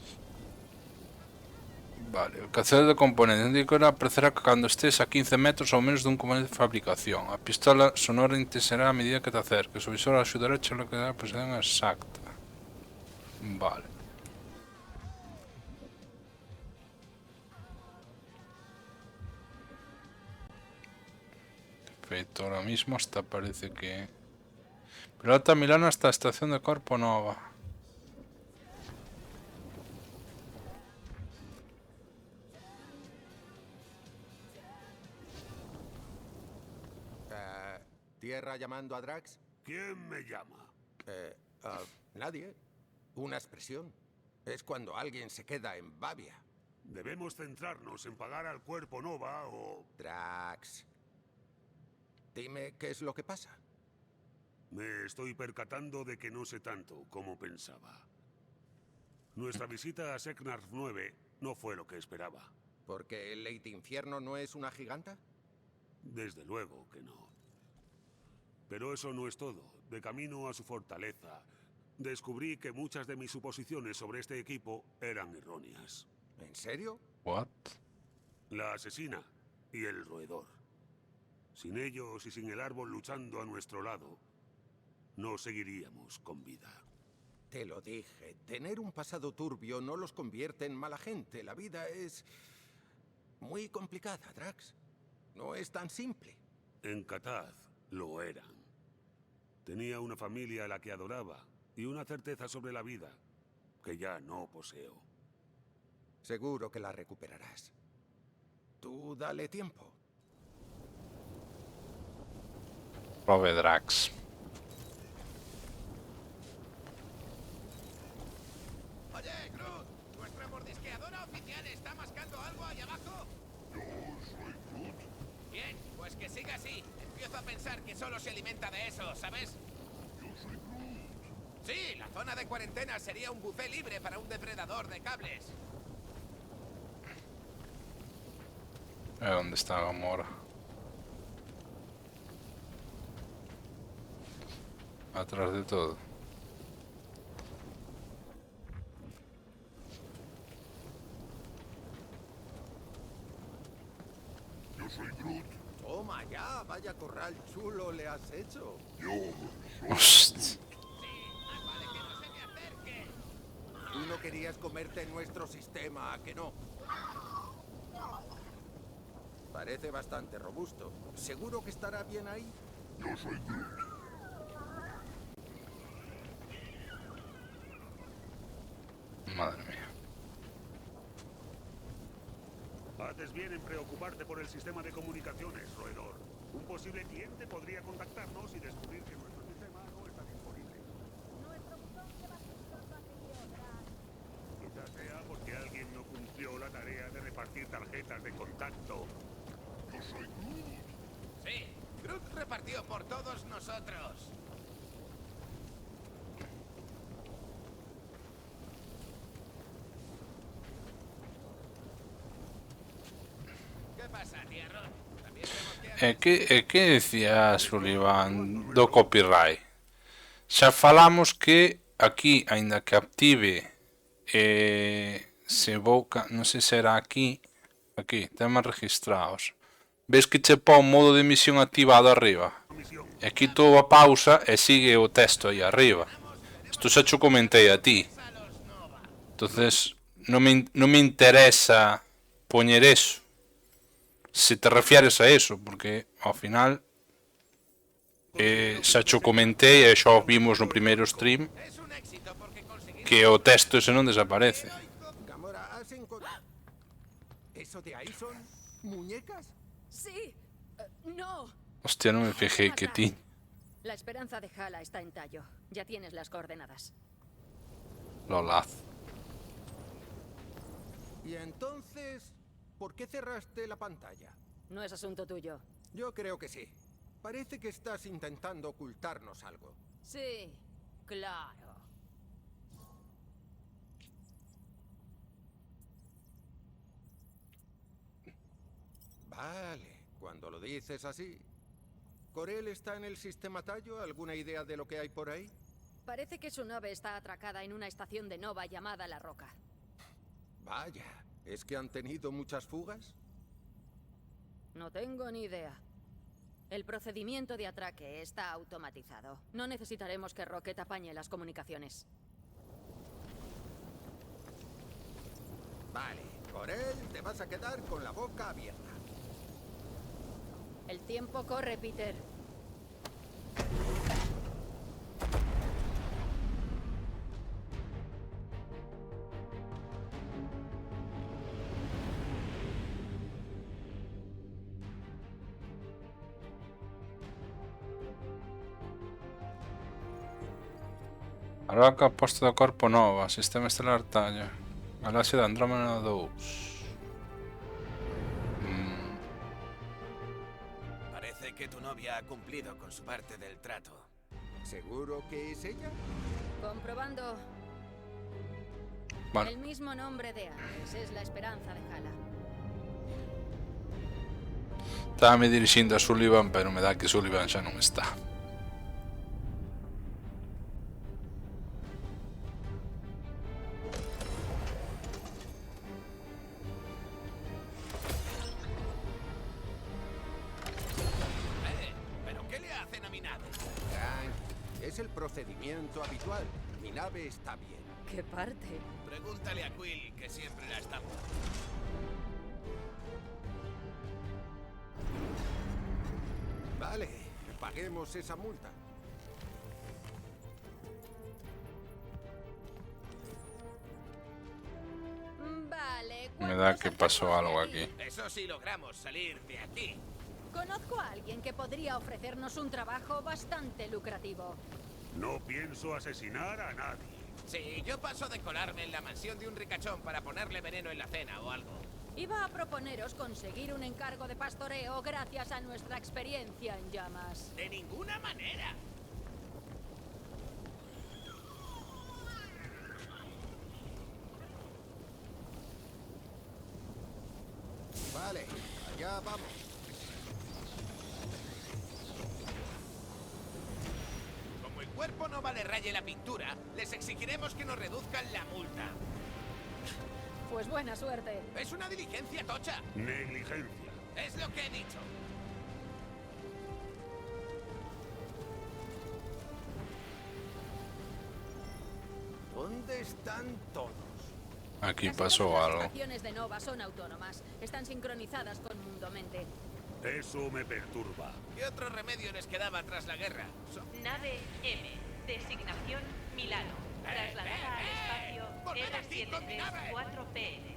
Vale, o cacedor de componentes indicará aparecerá cando estés a 15 metros ou menos dun componente de fabricación. A pistola sonora intensará a medida que te acerques. O visor axudará a localizar a posición exacta. Vale. Perfecto, ahora mismo hasta parece que... Pelota Milano hasta a estación de Corpo Nova. ¿Tierra llamando a Drax? ¿Quién me llama? Nadie. Una expresión. Es cuando alguien se queda en Bavia. Debemos centrarnos en pagar al Cuerpo Nova o... Drax. Dime qué es lo que pasa. Me estoy percatando de que no sé tanto como pensaba. Nuestra visita a Seknarf 9 no fue lo que esperaba. ¿Porque el Lady Infierno no es una giganta? Desde luego que no. Pero eso no es todo. De camino a su fortaleza, descubrí que muchas de mis suposiciones sobre este equipo eran erróneas. ¿En serio? What? La asesina y el roedor. Sin ellos y sin el árbol luchando a nuestro lado, no seguiríamos con vida. Te lo dije, tener un pasado turbio no los convierte en mala gente. La vida es muy complicada, Drax. No es tan simple. En Katath lo eran. Tenía una familia a la que adoraba y una certeza sobre la vida que ya no poseo. Seguro que la recuperarás. Tú dale tiempo. Robe Drax. Oye, Groot, nuestra mordisqueadora oficial está mascando algo ahí abajo. Yo soy Groot. Bien, pues que siga así. Empiezo a pensar que solo se alimenta de eso, ¿sabes? Yo soy Groot. Sí, la zona de cuarentena sería un buffet libre para un depredador de cables. ¿Dónde está Gamora? Atrás de todo. Yo soy Groot. Toma ya, vaya corral chulo le has hecho. Yo soy... Host. Más vale que no se me acerque. Tú no querías comerte nuestro sistema, ¿a que no? Parece bastante robusto. ¿Seguro que estará bien ahí? Yo soy Groot. Madre mía. Haces bien en preocuparte por el sistema de comunicaciones, roedor. Un posible cliente podría contactarnos y descubrir que nuestro sistema no está disponible. Quizás sea porque alguien no cumplió la tarea de repartir tarjetas de contacto. Yo soy Groot. Sí, Groot repartió por todos nosotros. ¿Qué pasa, tierra? También tenemos Que decía Sullivan do copyright? Xa falamos que aquí, aínda que active se boca, non sei se era aquí, temas registrados. Ves que che pon modo de emisión activado arriba? E aquí todo a pausa e sigue o texto aí arriba. Isto xa cho comentei a ti. Entonces, non me interesa poñer eso. Se te refieres a eso, porque ao final xa cho comentei e xa o vimos no primeiro stream que o texto ese non desaparece. Gamora, ¿has encontrado...? ¿Eso de ahí son muñecas? Sí. No. Hostia, non me fijei que ti. La esperanza de Hala está en Tallo. Ya tienes las coordenadas. Lolaz. Y entonces, ¿por qué cerraste la pantalla? No es asunto tuyo. Yo creo que sí. Parece que estás intentando ocultarnos algo. Sí, claro. Vale, cuando lo dices así... ¿Corel está en el sistema Tallo? ¿Alguna idea de lo que hay por ahí? Parece que su nave está atracada en una estación de Nova llamada La Roca. Vaya, ¿es que han tenido muchas fugas? No tengo ni idea. El procedimiento de atraque está automatizado. No necesitaremos que Rocket apañe las comunicaciones. Vale, Corel, te vas a quedar con la boca abierta. El tiempo corre, Peter. A Roca, posto do Corpo Nova, Sistema Estelar Tallo, Galaxia de Andrómeda 2. Parece que tu novia ha cumplido con su parte del trato. ¿Seguro que es ella? Comprobando. Bueno, El mismo nombre de antes, es la Esperanza de Hala. estaba me dirixindo a Sullivan, pero me dá que Sullivan xa non está. ¿Pero qué le hacen a mi nave? Tranqui, es el procedimiento habitual. Mi nave está bien. ¿Qué parte? Pregúntale a Quill, que siempre la estamos. Vale, paguemos esa multa. Vale. Me da que pasó algo aquí. Eso sí logramos salir de aquí. Conozco a alguien que podría ofrecernos un trabajo bastante lucrativo. No pienso asesinar a nadie. Sí, yo paso de colarme en la mansión de un ricachón para ponerle veneno en la cena o algo. Iba a proponeros conseguir un encargo de pastoreo gracias a nuestra experiencia en llamas. De ninguna manera. Vale, allá vamos. Como el cuerpo no vale raye la pintura, les exigiremos que nos reduzcan la multa. Pues buena suerte. Es una diligencia tocha. Negligencia. Es lo que he dicho. ¿Dónde están todos? Aquí Las pasó naves de las algo. estaciones de Nova son autónomas. Están sincronizadas con Mundomente. Eso me perturba. ¿Qué otro remedio les quedaba tras la guerra? Nave M, designación Milano, trasladada al espacio R734PN.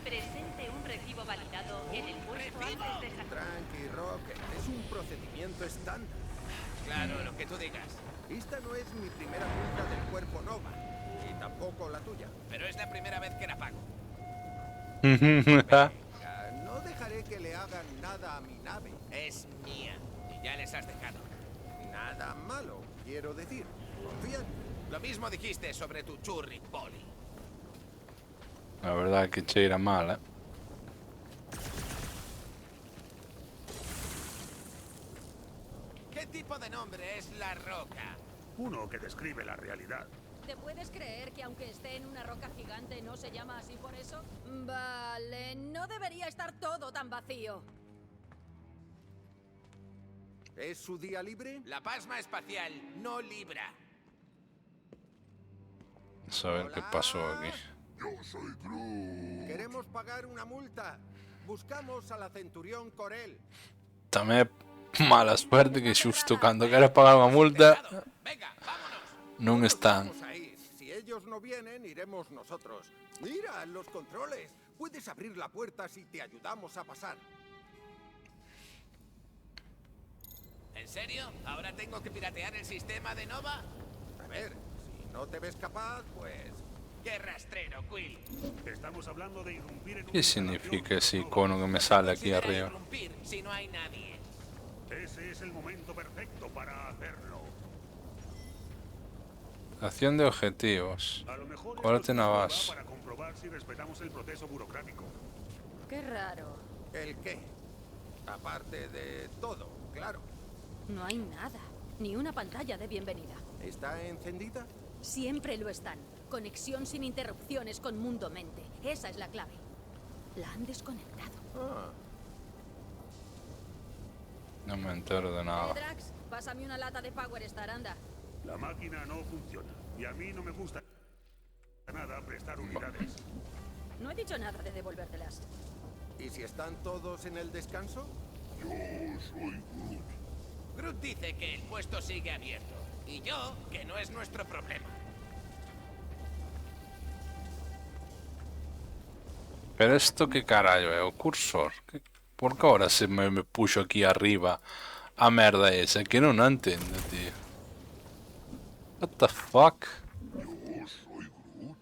Presente un recibo validado en el puesto antes de sacar. Tranqui, Rocket, es un procedimiento estándar. Claro, lo que tú digas. Esta no es mi primera multa del cuerpo Nova, y tampoco la tuya. Pero es la primera vez que la pago. Venga, no dejaré que le hagan nada a mi nave. Es mía. Y ya les has dejado. Nada malo, quiero decir. Confían. Lo mismo dijiste sobre tu churri, Polly. La verdad que cheira mal, ¿eh? ¿Qué tipo de nombre es La Roca? Uno que describe la realidad. ¿Te puedes creer que aunque esté en una roca gigante no se llama así por eso? Vale, no debería estar todo tan vacío. ¿Es su día libre? La pasma espacial no libra. Vamos a ver qué pasó aquí. Yo soy Groot. Queremos pagar una multa. Buscamos a la Centurión Corel. Tamén é mala suerte que xusto cando queres pagar unha multa Venga, vámonos. non están. Vamos a ir. Si ellos no vienen, iremos nosotros. Mira, los controles. Puedes abrir la puerta si te ayudamos a pasar. ¿En serio? ¿Ahora tengo que piratear el sistema de Nova? A ver, si no te ves capaz, pues... ¡Qué rastrero, Quill! Estamos hablando de irrumpir en ¿Qué significa ese icono que me sale aquí Considera arriba? irrumpir si no hay nadie. Ese es el momento perfecto para hacerlo. Acción de objetivos. A lo mejor Cólate esto na solo base. va para comprobar si respetamos el proceso burocrático. Qué raro. ¿El qué? Aparte de todo, claro. No hay nada. Ni una pantalla de bienvenida. ¿Está encendida? Siempre lo están. Conexión sin interrupciones con Mundo Mente. Esa es la clave. La han desconectado. Ah. No me entero de nada. Drax, pásame una lata de Power Star, anda. La máquina no funciona. Y a mí no me gusta nada prestar unidades. No he dicho nada de devolvértelas. ¿Y si están todos en el descanso? Yo soy Groot. Groot dice que el puesto sigue abierto. Y yo, que no es nuestro problema. Pero esto que carallo é o cursor? Por que ahora se me puxo aquí arriba a merda esa? Que non a entendo, tío. What the fuck? Yo soy Groot.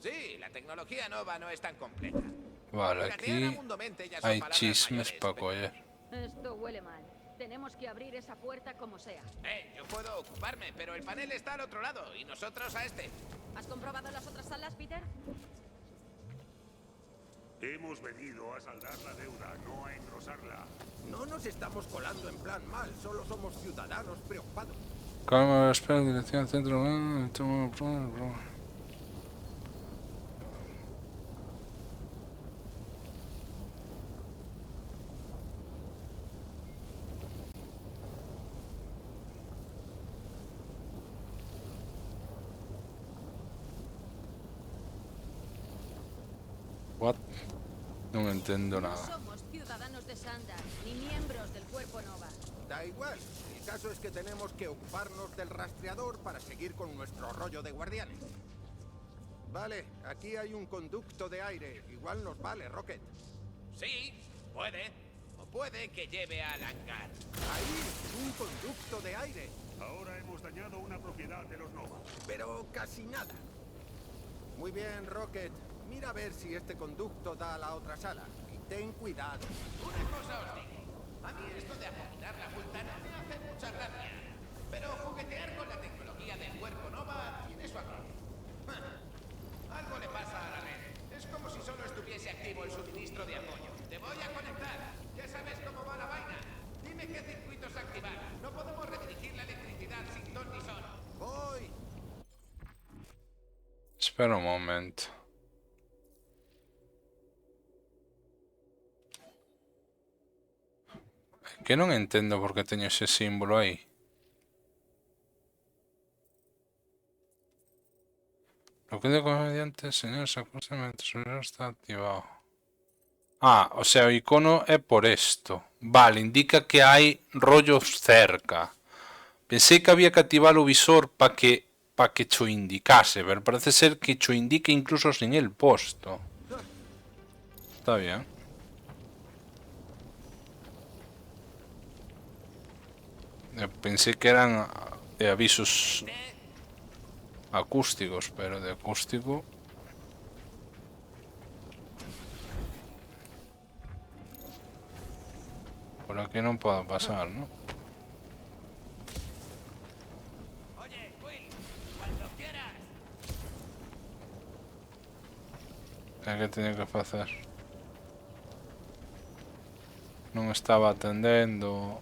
Sí, la tecnología nova no es tan completa. Vale, Piratear a aquí Mundo Mente ya son hay palabras chismes mayores, para pero- coger. Esto huele mal. Tenemos que abrir esa puerta como sea. yo puedo ocuparme, pero el panel está al otro lado y nosotros a este. ¿Has comprobado las otras salas, Peter? Hemos venido a saldar la deuda, no a engrosarla. No nos estamos colando en plan mal, solo somos ciudadanos preocupados. Calma, espera, dirección, centro. What? No entiendo No nada. somos ciudadanos de Sandar, ni miembros del Cuerpo Nova. Da igual, el caso es que tenemos que ocuparnos del rastreador para seguir con nuestro rollo de guardianes. Vale, aquí hay un conducto de aire, igual nos vale, Rocket. Sí, puede. O puede que lleve al hangar. Ahí, un conducto de aire, Ahora hemos dañado una propiedad de los Nova. pero casi nada. Muy bien, Rocket. Mira a ver si este conducto da a la otra sala. Y ten cuidado. Una cosa os digo. A mí esto de abominar la multa no me hace mucha gracia. Pero juguetear con la tecnología del Cuerpo Nova tiene su aquel. Algo le pasa a la red. Es como si solo estuviese activo el suministro de apoyo. Te voy a conectar. Ya sabes cómo va la vaina. Dime qué circuitos activar. No podemos redirigir la electricidad sin ton ni son. Voy. Espera un momento. Que non entendo por que teño ese símbolo aí. Lo que digo mediante señor supuestamente está activado. Ah, o sea, o icono é por esto. Vale, indica que hai rollos cerca. Pensei que había que activar o visor para que cho indicase, pero parece ser que cho indique incluso sin el posto. Está bien. Pensé que eran avisos acústicos, pero de acústico... Por aquí no puedo pasar, ¿no? Oye, Will, cuando quieras. Que tenía que facer? Non estaba atendendo...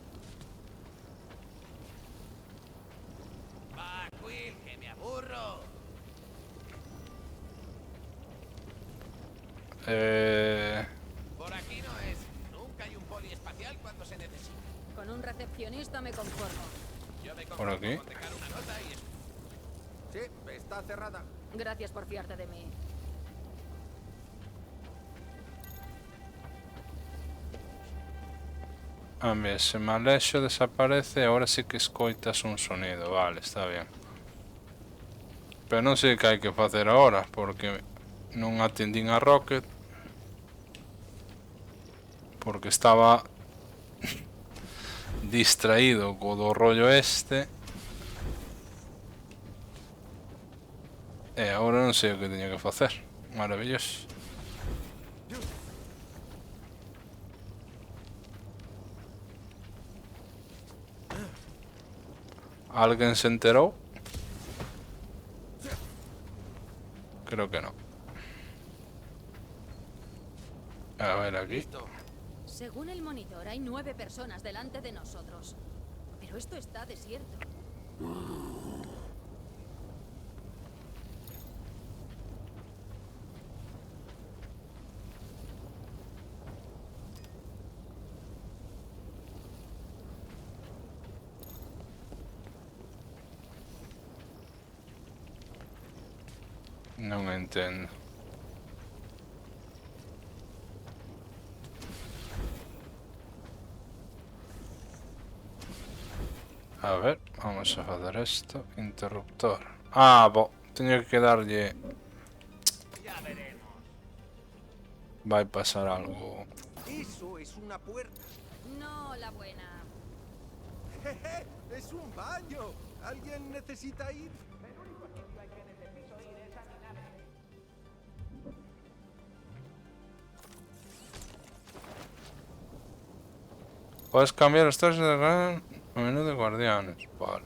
Va, Will, que me aburro. Por aquí no es. Nunca hay un poliespacial cuando se necesita. Con un recepcionista me conformo. Yo me ¿Por conformo aquí? con dejar una nota y es... Sí, está cerrada. Gracias por fiarte de mí. A ver, se me alexo, desaparece, ahora sí que escoitas un sonido, vale, está bien. Pero non sei que hai que facer agora, porque non atendín a Rocket. Porque estaba distraído co do rollo este. E agora non sei o que teño que facer. Maravilloso. ¿Alguien se enteró? Creo que no. A ver aquí. Según el monitor, hay 9 personas delante de nosotros. Pero Pero esto está desierto. Non entendo. A ver, vamos a facer esto. Interruptor. Ah, bo, teño que darlle... Ya veremos. Vai pasar algo. Eso es una puerta. No, la buena. ¡Jeje! ¡Es un baño! ¿Alguien necesita ir? Puedes cambiar los trajes de gran menú de guardianes. Vale.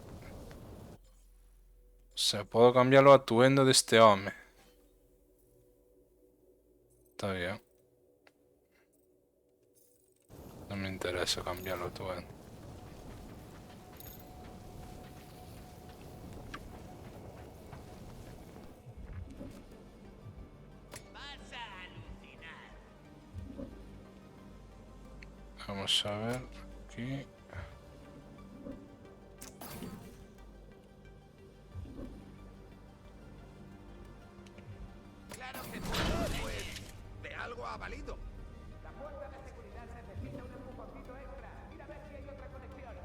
O sea, puedo cambiarlo a atuendo de este hombre. Está bien. No me interesa cambiarlo a atuendo. Vas a alucinar. Vamos a ver aquí. Claro que no. Pues de algo ha valido. La puerta de seguridad necesita un empujoncito extra. Mira a ver si hay otra conexión.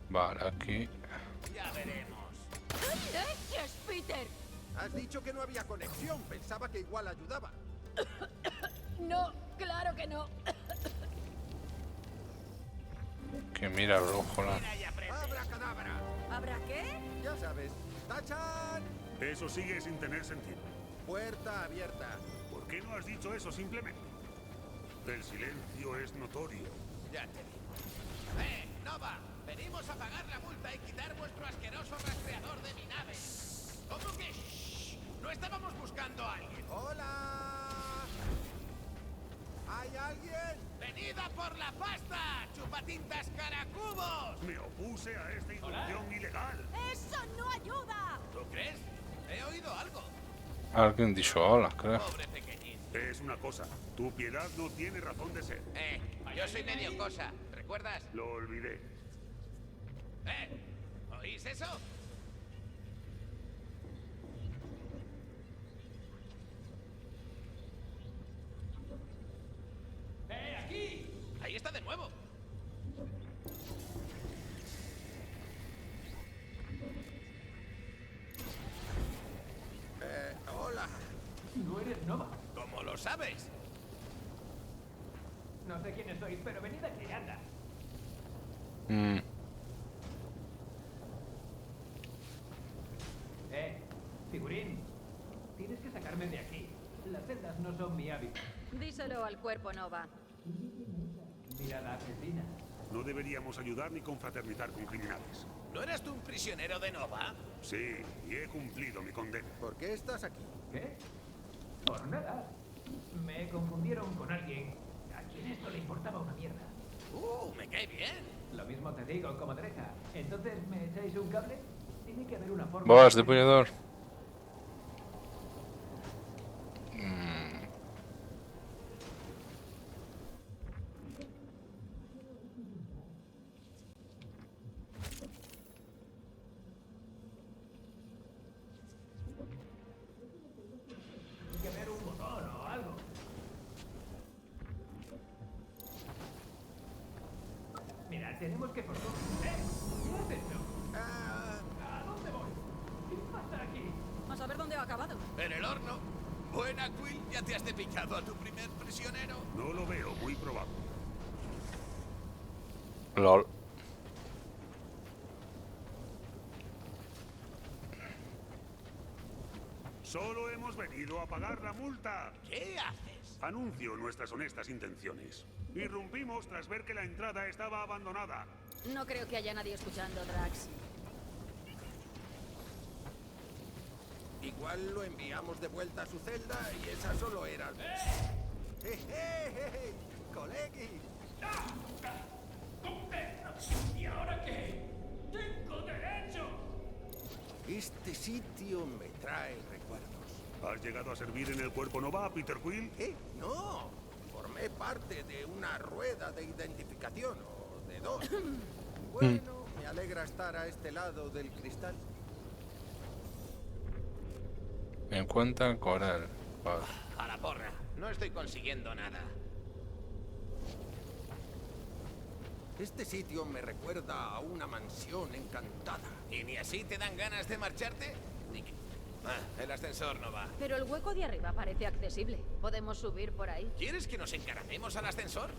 Vale, aquí. Ya veremos. ¡Leches, Peter! Has dicho que no había conexión. Pensaba que igual ayudaba. No, claro que no. Que mira el brújula. ¡Abracadabra! ¿Habrá qué? Ya sabes. ¡Tachan! Eso sigue sin tener sentido. Puerta abierta. ¿Por qué no has dicho eso simplemente? El silencio es notorio. Ya te digo. Nova! Venimos a pagar la multa y quitar vuestro asqueroso rastreador de mi nave. ¿Cómo que? Shh? ¿No estábamos buscando a alguien? ¡Hola! ¿Hay alguien? ¡Venid a por la pasta! ¡Chupatintas caracubos! Me opuse a esta incursión ilegal. ¡Eso no ayuda! ¿Tú crees? He oído algo. Alguien dijo hola, creo. Pobre pequeñín. Es una cosa, tu piedad no tiene razón de ser. Yo soy medio cosa. ¿Recuerdas? Lo olvidé. ¿Oís eso? ¡Aquí! Ahí está de nuevo. Hola. No eres Nova. ¿Cómo lo sabes? No sé quiénes sois, pero venid aquí, anda. Figurín. Tienes que sacarme de aquí. Las celdas no son mi hábito. Díselo al cuerpo Nova. Mira la asesina. No deberíamos ayudar ni confraternizar con criminales. ¿No eras tú un prisionero de Nova? Sí, y he cumplido mi condena. ¿Por qué estás aquí? ¿Qué? Por nada. Me confundieron con alguien a quien esto le importaba una mierda. Me cae bien. Lo mismo te digo, como derecha. Entonces, ¿me echáis un cable? Tiene que haber una forma... Boas de puñador. Tiene que haber un botón o algo. Mira, tenemos que cortar. ¿Qué has hecho? ¿A dónde voy? ¿Qué pasa aquí? A saber dónde ha acabado. En el horno. Buena, Quill. ¿Ya te has cepillado a tu primer prisionero? No lo veo muy probable. LOL. Solo hemos venido a pagar la multa. ¿Qué haces? Anuncio nuestras honestas intenciones. Irrumpimos tras ver que la entrada estaba abandonada. No creo que haya nadie escuchando, Drax. Igual lo enviamos de vuelta a su celda y esa solo era... ¡Colegi! ¿Y ahora qué? Este sitio me trae recuerdos. ¿Has llegado a servir en el Cuerpo Nova, Peter Quill? ¿Qué? No. Formé parte de una rueda de identificación, o de dos. Bueno, me alegra estar a este lado del cristal. Me encuentran coral. Vale. A la porra. No estoy consiguiendo nada. Este sitio me recuerda a una mansión encantada. ¿Y ni así te dan ganas de marcharte? El ascensor no va. Pero el hueco de arriba parece accesible. ¿Podemos subir por ahí? ¿Quieres que nos encaramemos al ascensor?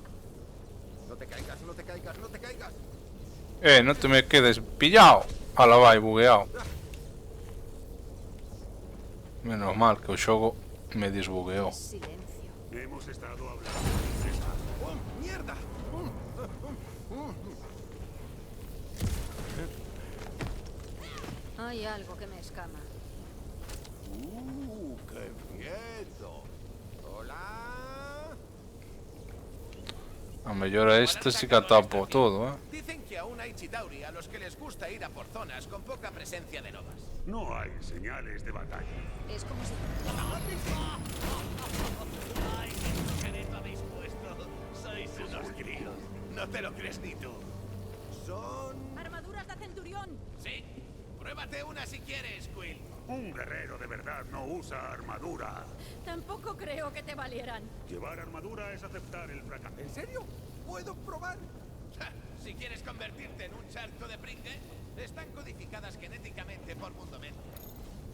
No te caigas, no te caigas, no te caigas. No te me quedes pillado. A la vai, bugueado. Menos mal que o xogo me desbugueou. Silencio. Hemos estado hablando. ¡Oh, mierda! Hay algo que me escama. ¡Qué miedo! ¡Hola! A mellor a este sí que atapo todo, Dicen que aún hay Chitauri a los que les gusta ir a por zonas con poca presencia de novas. No hay señales de batalla. Es como si... ¡Ay, qué sugereto habéis puesto! Sois unos críos. No te lo crees ni tú. Son... ¡Armaduras de centurión! Sí. Pruébate una si quieres, Quill. Un guerrero de verdad no usa armadura. Tampoco creo que te valieran. Llevar armadura es aceptar el fracaso. ¿En serio? ¿Puedo probar? Si quieres convertirte en un charco de pringue, están codificadas genéticamente por Mundomente.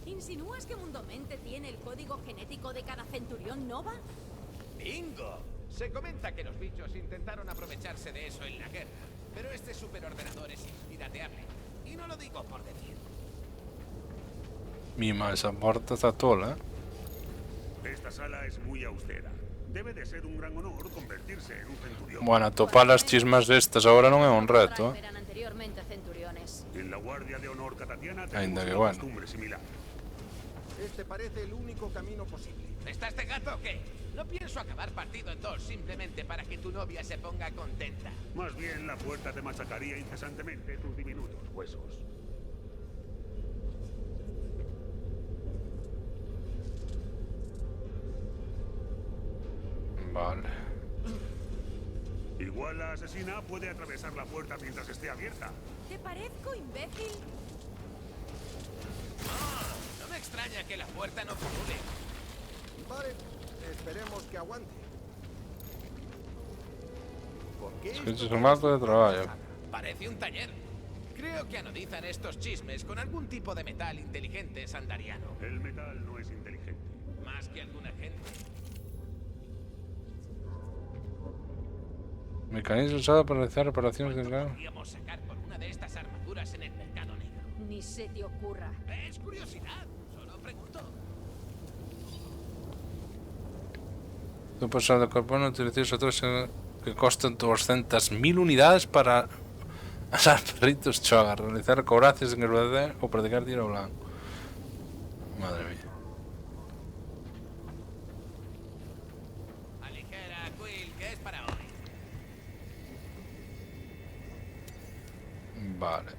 ¿Insinúas que Mundomente tiene el código genético de cada centurión Nova? ¡Bingo! Se comenta que los bichos intentaron aprovecharse de eso en la guerra, pero este superordenador es inpirateable. Y no lo digo por decir. Mima, esa porta está tola, Esta sala es muy austera. Debe de ser un gran honor convertirse en un centurión. Bueno, topar las chismas estas ahora non é un reto, Eran anteriormente centuriones. En la Guardia de Honor Catatiana Ainda tenemos que una bueno. costumbre similar. Este parece el único camino posible. ¿Estás de gato o qué? No pienso acabar partido en dos simplemente para que tu novia se ponga contenta. Más bien, la puerta te machacaría incesantemente tus diminutos huesos. Vale. Igual la asesina puede atravesar la puerta mientras esté abierta. ¿Te parezco, imbécil? No me extraña que la puerta no pulule. Vale, esperemos que aguante. ¿Por qué? Es que es un marco de trabajo. Parece un taller. Creo que anodizan estos chismes con algún tipo de metal inteligente sandariano. El metal no es inteligente. Más que alguna gente. Mecanismo usado para realizar reparaciones de gas. Podríamos sacar por una de estas armaduras en el mercado negro. Ni se te ocurra. Es curiosidad, solo pregunto. Tu pasado de carbono utilizáis otros que costan 200.000 unidades para asar perritos choga, realizar coraces en el verdadero o practicar tiro blanco. Madre mía. Aligera, Quill, que es para hoy. Vale.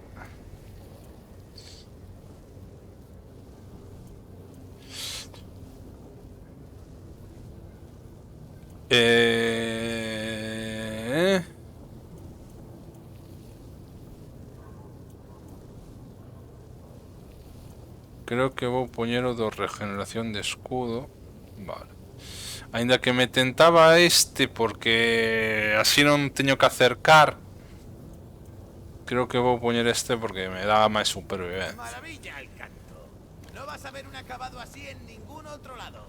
Creo que vou poñer o do regeneración de escudo. Vale. Ainda que me tentaba este porque así non teño que acercar. Creo que vou poñer este porque me dá máis supervivencia. Maravilla el canto. No vas a ver un acabado así en ningún otro lado.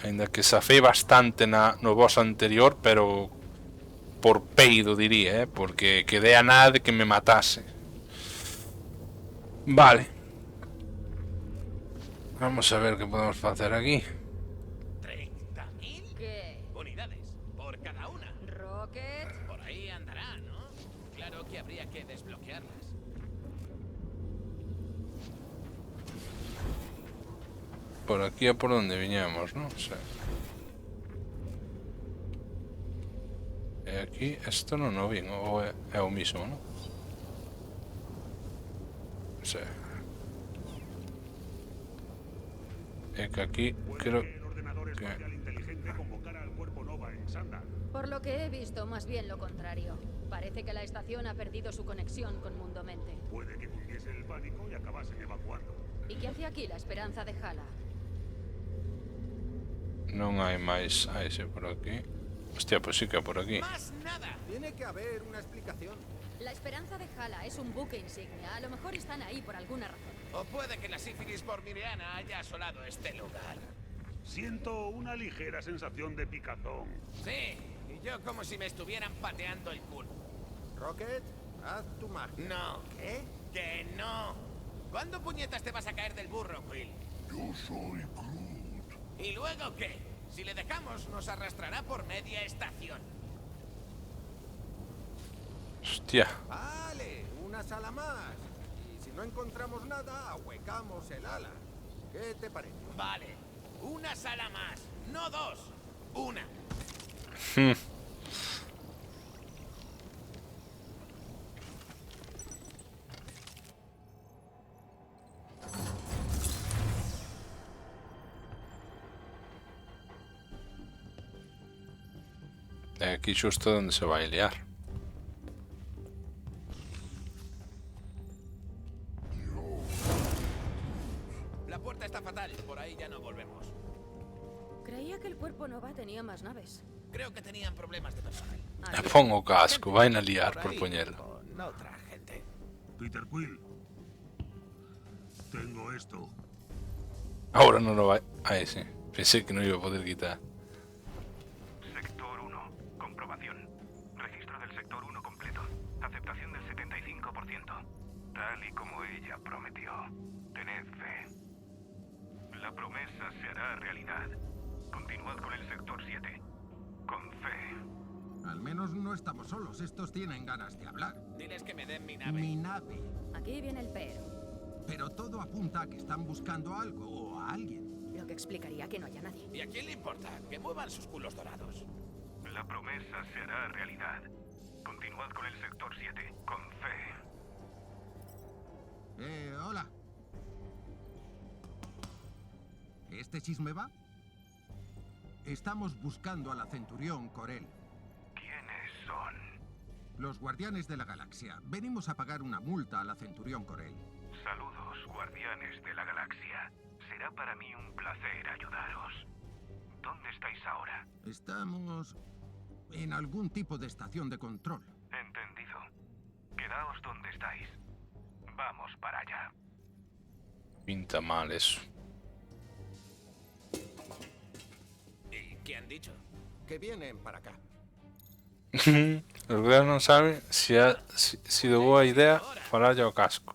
Ainda que safei bastante no boss anterior, pero por peido diría, porque quedé a nada de que me matase. Vale. Vamos a ver qué podemos hacer aquí. 30.000 ¿Qué? unidades por cada una. ¿Rocket? Por ahí andará, ¿no? Claro que habría que desbloquearlas. Por aquí a por donde viñamos, ¿no? O sea. Aquí, esto non o vin, o é o mismo, ¿no? Sí. Es que aquí creo El ordenador que... espacial inteligente convocara al cuerpo Nova en Sandar. Por lo que he visto, más bien lo contrario. Parece que la estación ha perdido su conexión con Mundo Mente. Puede que cundiese el pánico y acabasen evacuando. ¿Y qué hace aquí la esperanza de Hala? Non hai máis a ese por aquí. Hostia, pues sí que por aquí. ¡Más nada! Tiene que haber una explicación. La esperanza de Hala es un buque insignia. A lo mejor están ahí por alguna razón. O puede que la sífilis bormiriana haya asolado este lugar. Siento una ligera sensación de picazón. Sí, y yo como si me estuvieran pateando el culo. Rocket, haz tu magia. No. ¿Qué? ¡Que no! ¿Cuándo puñetas te vas a caer del burro, Quill? Yo soy Groot. ¿Y luego qué? Si le dejamos, nos arrastrará por media estación. Hostia. Vale, una sala más. Y si no encontramos nada, ahuecamos el ala. ¿Qué te parece? Vale, una sala más, no dos. Una. Aquí xusto donde se vai liar. La puerta está fatal, por ahí ya no volvemos. Creía que el cuerpo Nova tenía más naves. Creo que tenían problemas de personal. E pon o casco, vaina a liar por ahí, poñelo. con otra gente. Peter Quill. Tengo esto. Ahora no lo vai. Ahí sí. Pensé que no iba a poder quitar. Sector 1. Comprobación. Registro del sector 1 completo. Aceptación del 75%. Tal y como ella prometió. Tened fe. La promesa se hará realidad. Continuad con el sector 7. Con fe. Al menos no estamos solos. Estos tienen ganas de hablar. Diles que me den mi nave. Mi nave. Aquí viene el pero. Pero todo apunta a que están buscando algo o a alguien. Lo que explicaría que no haya nadie. ¿Y a quién le importa? Que muevan sus culos dorados. La promesa se hará realidad. Continuad con el sector 7. Con fe. Hola. ¿Este chisme va? Estamos buscando a la Centurión Corel. ¿Quiénes son? Los Guardianes de la Galaxia. Venimos a pagar una multa a la Centurión Corel. Saludos, guardianes de la galaxia. Será para mí un placer ayudaros. ¿Dónde estáis ahora? Estamos en algún tipo de estación de control. Entendido. Quedaos donde estáis. Vamos para allá. Pinta mal eso. ¿Y qué han dicho? Que vienen para acá. Os que non sabe se ha sido boa idea falarlle ao casco.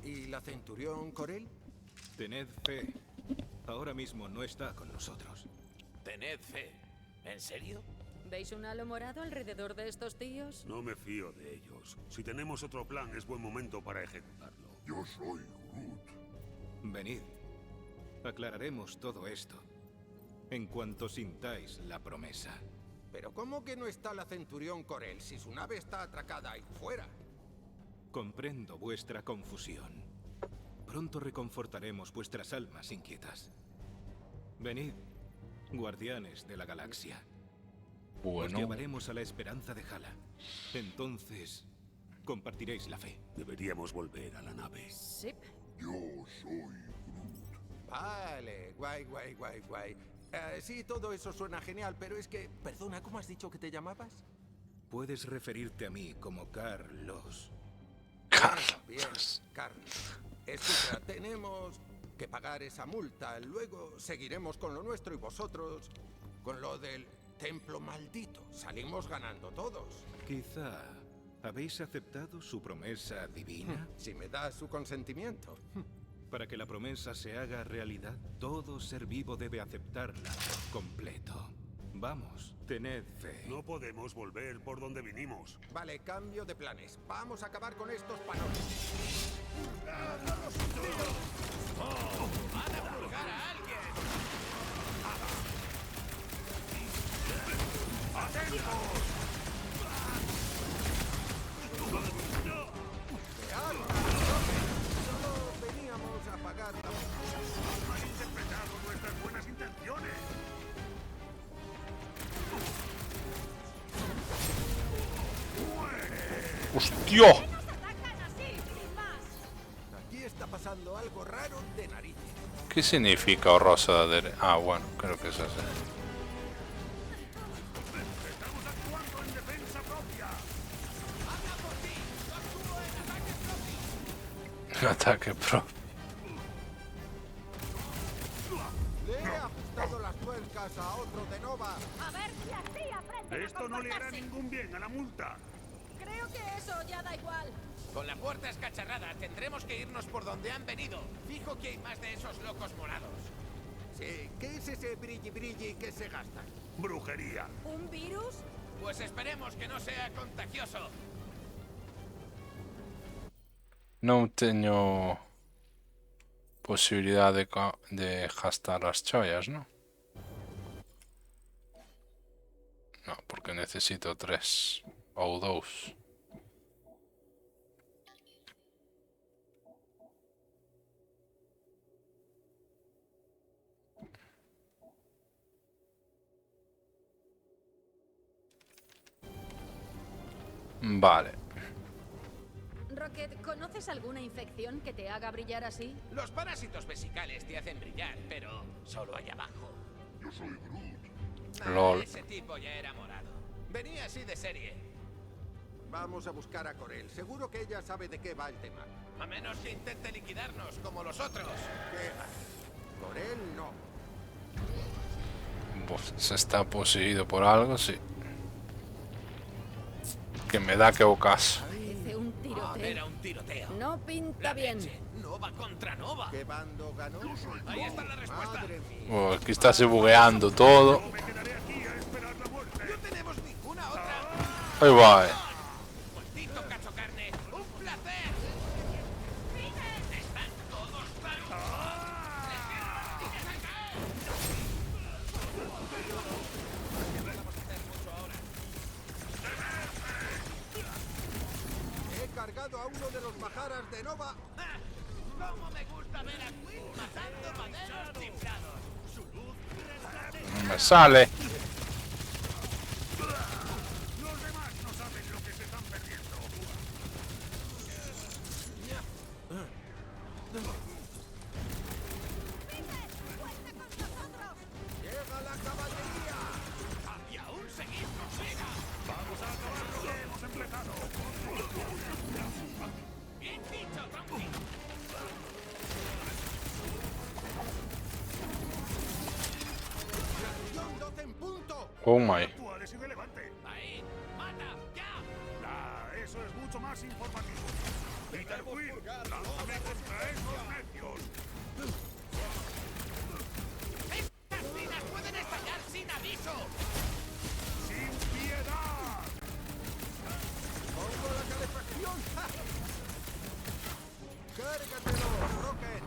¿Y la Centurión Corel? Tened fe. Ahora mismo no está con nosotros. Tened fe. ¿En serio? ¿Veis un halo morado alrededor de estos tíos? No me fío de ellos. Si tenemos otro plan, es buen momento para ejecutarlo. Yo soy Groot. Venid. Aclararemos todo esto en cuanto sintáis la promesa. ¿Pero cómo que no está la Centurión Corel si su nave está atracada ahí fuera? Comprendo vuestra confusión. Pronto reconfortaremos vuestras almas inquietas. Venid, guardianes de la galaxia. Os Bueno, llevaremos a la esperanza de Hala. Entonces, compartiréis la fe. Deberíamos volver a la nave. Sí. Yo soy Groot. Vale, guay. Sí, todo eso suena genial, pero es que... Perdona, ¿cómo has dicho que te llamabas? Puedes referirte a mí como Carlos. Bien, Carlos. Escucha, tenemos que pagar esa multa. Luego seguiremos con lo nuestro y vosotros con lo del templo maldito. Salimos ganando todos. Quizá habéis aceptado su promesa divina. Si me das su consentimiento. Para que la promesa se haga realidad, todo ser vivo debe aceptarla por completo. Vamos, tened fe. No podemos volver por donde vinimos. Vale, cambio de planes. Vamos a acabar con estos panones. ¡Van a purgar a alguien! ¡Atentos! ¡Hostia! Aquí está pasando algo raro de narices. ¿Qué significa horrosa de... Ah, bueno, creo que es así. Ataque pro. Le he ajustado las tuercas a otro de Nova. A ver si así aprende. Esto no le hará ningún bien a la multa. Creo que eso ya da igual. Con la puerta escacharrada tendremos que irnos por donde han venido. Fijo que hay más de esos locos morados. Sí, ¿qué es ese brilli que se gasta? Brujería. ¿Un virus? Pues esperemos que no sea contagioso. Non teño posibilidad de gastar as chollas, ¿no? No, porque necesito 3 ou 2. Vale. Rocket, ¿conoces alguna infección que te haga brillar así? Los parásitos vesicales te hacen brillar, pero solo allá abajo. Yo soy Groot. LOL. Ese tipo ya era morado. Venía así de serie. Vamos a buscar a Corel. Seguro que ella sabe de qué va el tema. A menos que intente liquidarnos como los otros. ¿Qué va? Corel no. Pues se está poseído por algo, sí. Que me da que ocas. Parece un tiroteo. Era un tiroteo. No pinta bien. Nova contra Nova. ¿Qué bando ganó? Ahí está la respuesta. Madre mía. Oh, aquí está se bugueando todo. No tenemos ninguna otra. Ahí va. Maldito cacho carne. Un placer. Están todos tan... He cargado a uno de los majaras de Nova. ¿Cómo me gusta ver a Quill matando maderos chiflados? Su luz No me sale. Los demás no saben lo que se están perdiendo. ¡Llega la caballería! y aún seguimos. Siga. Vamos a acabar lo que hemos empezado. Bien dicho, Tronky. ¡Acción 12 en punto! Oh my. Actual es irrelevante. Ahí. Mata. Ya. Eso es mucho más informativo. Peter Quill, lánzame contra esos necios. Estas minas pueden estallar sin aviso. ¡Sin piedad! ¡Pongo la calefacción! ¡Ja! ¡Cárgatelo, Rocket!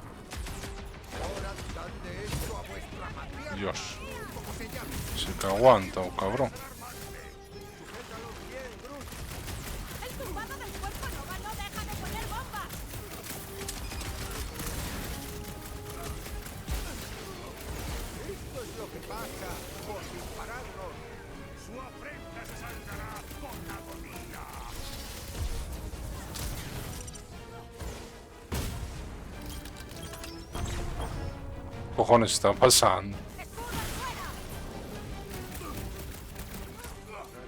Ahora dadle esto a vuestra matriarca. Dios. ¿Cómo se llama? Se te aguanta, oh, cabrón. Sujétalos bien, Groot. El tumbado del cuerpo Nova no deja de poner bombas. Esto es lo que pasa por dispararnos. Su afrenta se saldará con agonía. ¿Qué cojones está pasando?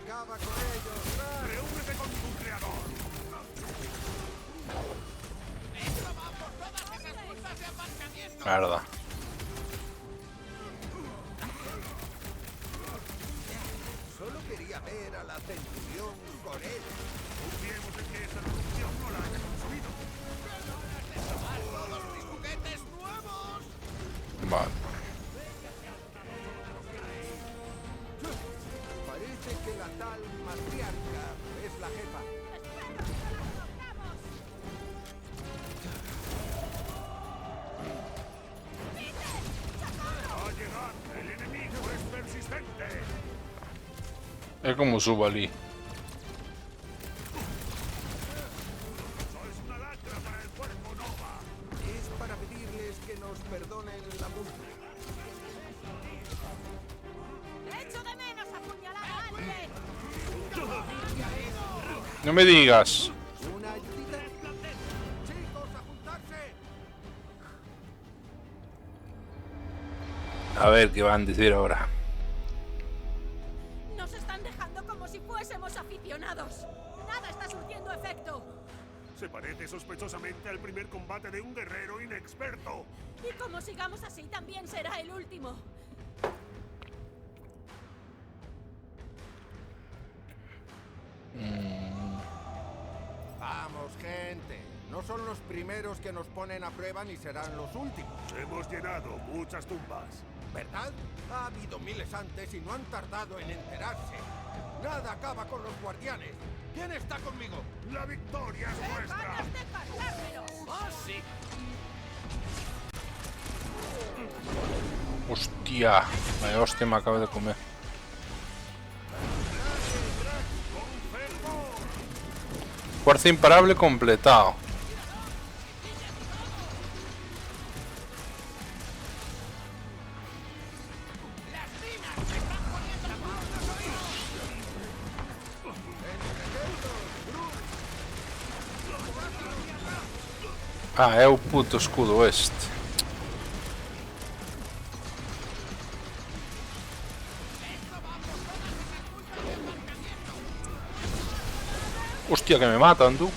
Acaba con ellos, Drax. Reúnete con tu creador. Esto va por todas esas puntas de aparcamiento. Mierda. Solo quería ver a la centurión Corel. Confiemos en que esta corrupción no la haya consumido. ¡Tomad todos mis juguetes nuevos! Vale. Parece que la tal matriarca es la jefa. Va a llegar. El enemigo es persistente. Es como Subali. Sois una lacra para el cuerpo Nova. Es para pedirles que nos perdonen la multa. ¡Echo de menos apuñalar a alguien! No me digas. A ver qué van a decir ahora. Nos están dejando como si fuésemos aficionados. Nada está surtiendo efecto. Se parece sospechosamente al primer combate de un guerrero inexperto. Y como sigamos así, también será el último. Vamos, gente. No son los primeros que nos ponen a prueba ni serán los últimos. Hemos llenado muchas tumbas. ¿Verdad? Ha habido miles antes y no han tardado en enterarse. Nada acaba con los guardianes. ¿Quién está conmigo? ¡La victoria es nuestra! ¡Ganas de pasármelo! ¡Oh, sí! Hostia, vaya hostia me acabo de comer. Fuerza imparable completado. Ah, é o puto escudo este. Hostia, que me matan, tú.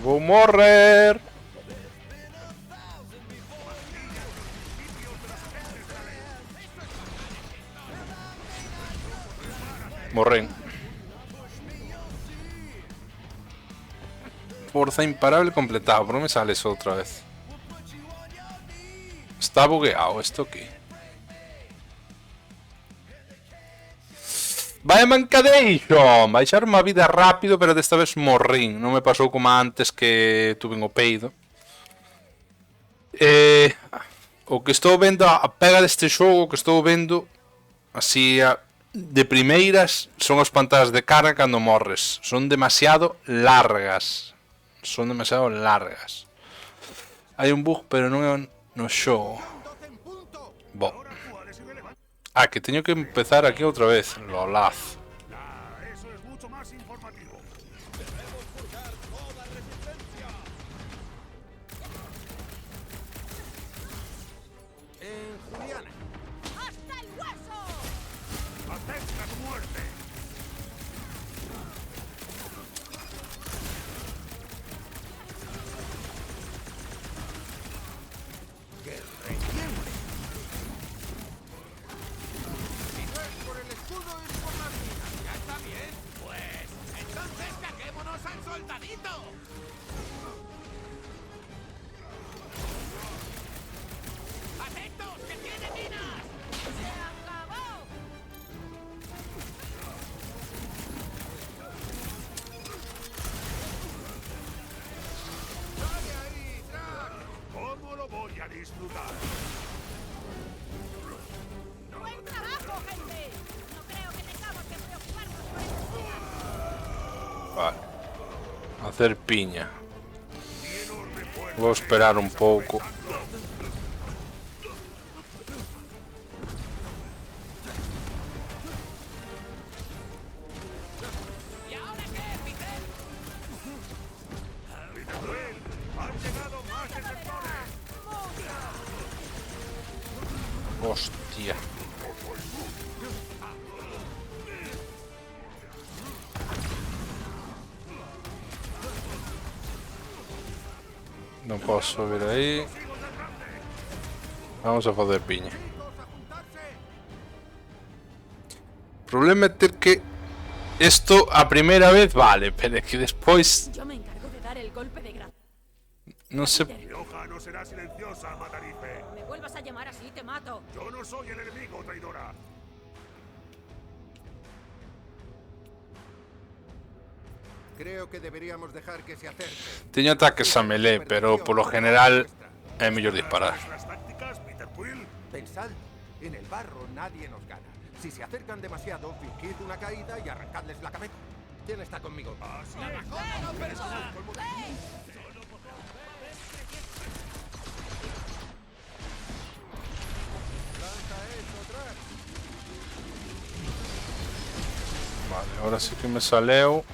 Vou morrer. Morren. Fuerza imparable completado. ¿Por qué me sale eso otra vez? Está bugueado esto aquí. Vaya mancadation. Vai ser unha vida rápido, pero desta vez morrín. Non me pasou como antes que tuve o peido. O que estou vendo, a pega deste xogo que estou vendo así de primeiras son as pantallas de carga cando morres. Son demasiado largas. Son demasiado largas. Hai un bug, pero non é no xogo. Bo. Ah, que teño que empezar aquí outra vez. Lolaz. Eso es mucho más informativo. Juliana. ¡Hasta el hueso! ¡Acepta tu muerte! ¡Que retiemble! Si no es por el escudo, es por las minas. ¿Ya está bien? Pues entonces caguémonos al soldadito. ¡Atentos, que tiene minas! ¡Se acabó! ¡Sale ahí, Drax! ¿Cómo lo voy a disfrutar? ¡Buen trabajo, gente! No creo que tengamos que preocuparnos por eso. Vale. Hacer piña. Vou esperar un pouco. ¿Y ahora qué, Peter? ¡Han llegado más desertores! Hostia. Non posso subir aí. Vamos a fazer piña. O problema é ter que... Esto a primeira vez vale, pero é que despois... Yo me encargo de dar el golpe de gracia. Non se... Mi hoja no será silenciosa, Matarife. Me vuelvas a llamar así, te mato. Yo no soy el enemigo, traidora. Creo que deberíamos dejar que se acerque. Teño ataques a melee, pero polo general é mellor disparar. Las tácticas, Peter Quill. Pensad, en el barro nadie nos gana. Si se acercan demasiado, fingid una caída y arrancadles la cabeza. ¿Quién está conmigo? Vale, ahora sí que me saleu.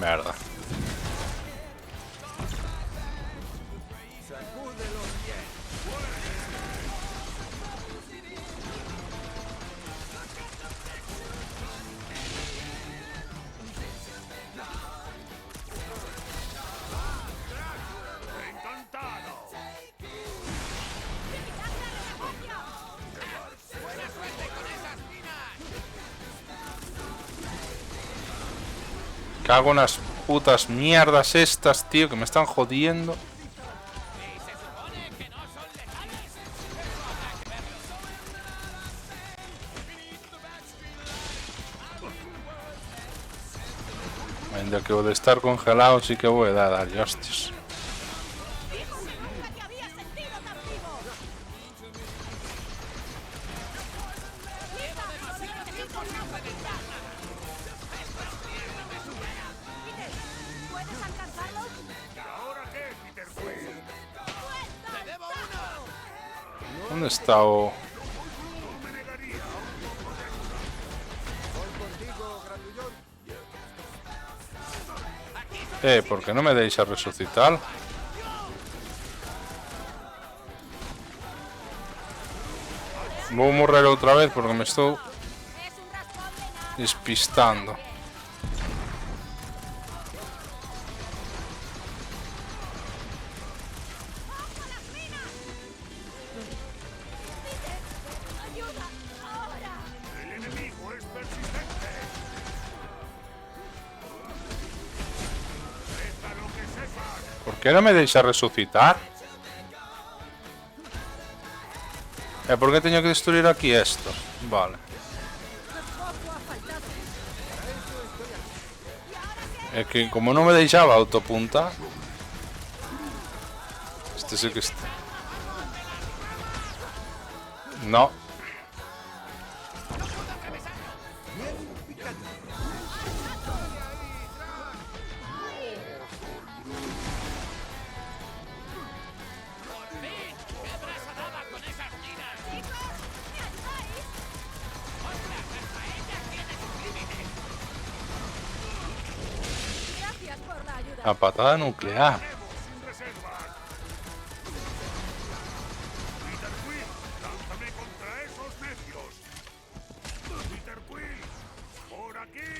Merda. Sacúdelo bien. ¡Encantado! ¡Buena suerte con esas minas! Cago en las putas mierdas estas, tío, que me están jodiendo. Y se supone que no son letales. Eso habrá que verlo. Ainda que o de estar congelado sí que voy a dar hostias. ¿Puedes alcanzarlo? ¿Y ahora qué, Peter Quill? ¡Te debo una! ¿Dónde está o...? No me negaría un poco de ayuda. Voy contigo, Grandullón. ¿Por qué no me deis a resucitar? Voy a morrer otra vez porque me estoy despistando. El enemigo es persistente. Deja lo que sepas. ¿Por qué no me deis a resucitar? ¿Por qué tengo que destruir aquí esto? Vale. Es que como no me deixaba autopunta. Este sí que está. No. Gracias por la ayuda. A patada nuclear. Sin reservas. Peter Quill, lánzame contra esos necios. Peter Quill, por aquí.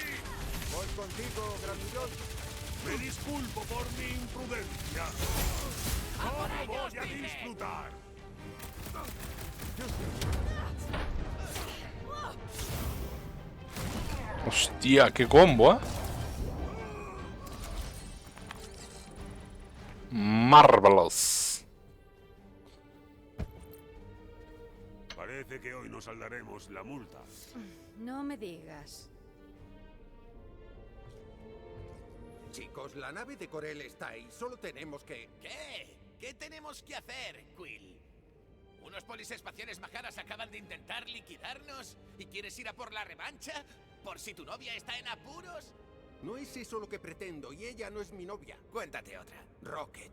Voy contigo, Grandullón. Me disculpo por mi imprudencia. ¿Cómo voy a disfrutar? Hostia, qué combo, Marvelous. Parece que hoy nos saldaremos la multa. No me digas. Chicos, la nave de Corel está ahí. Solo tenemos que... ¿Qué? ¿Qué tenemos que hacer, Quill? ¿Unos polis espaciales majaras acaban de intentar liquidarnos? ¿Y quieres ir a por la revancha? ¿Por si tu novia está en apuros? No es eso lo que pretendo, y ella no es mi novia. Cuéntate otra. Rocket,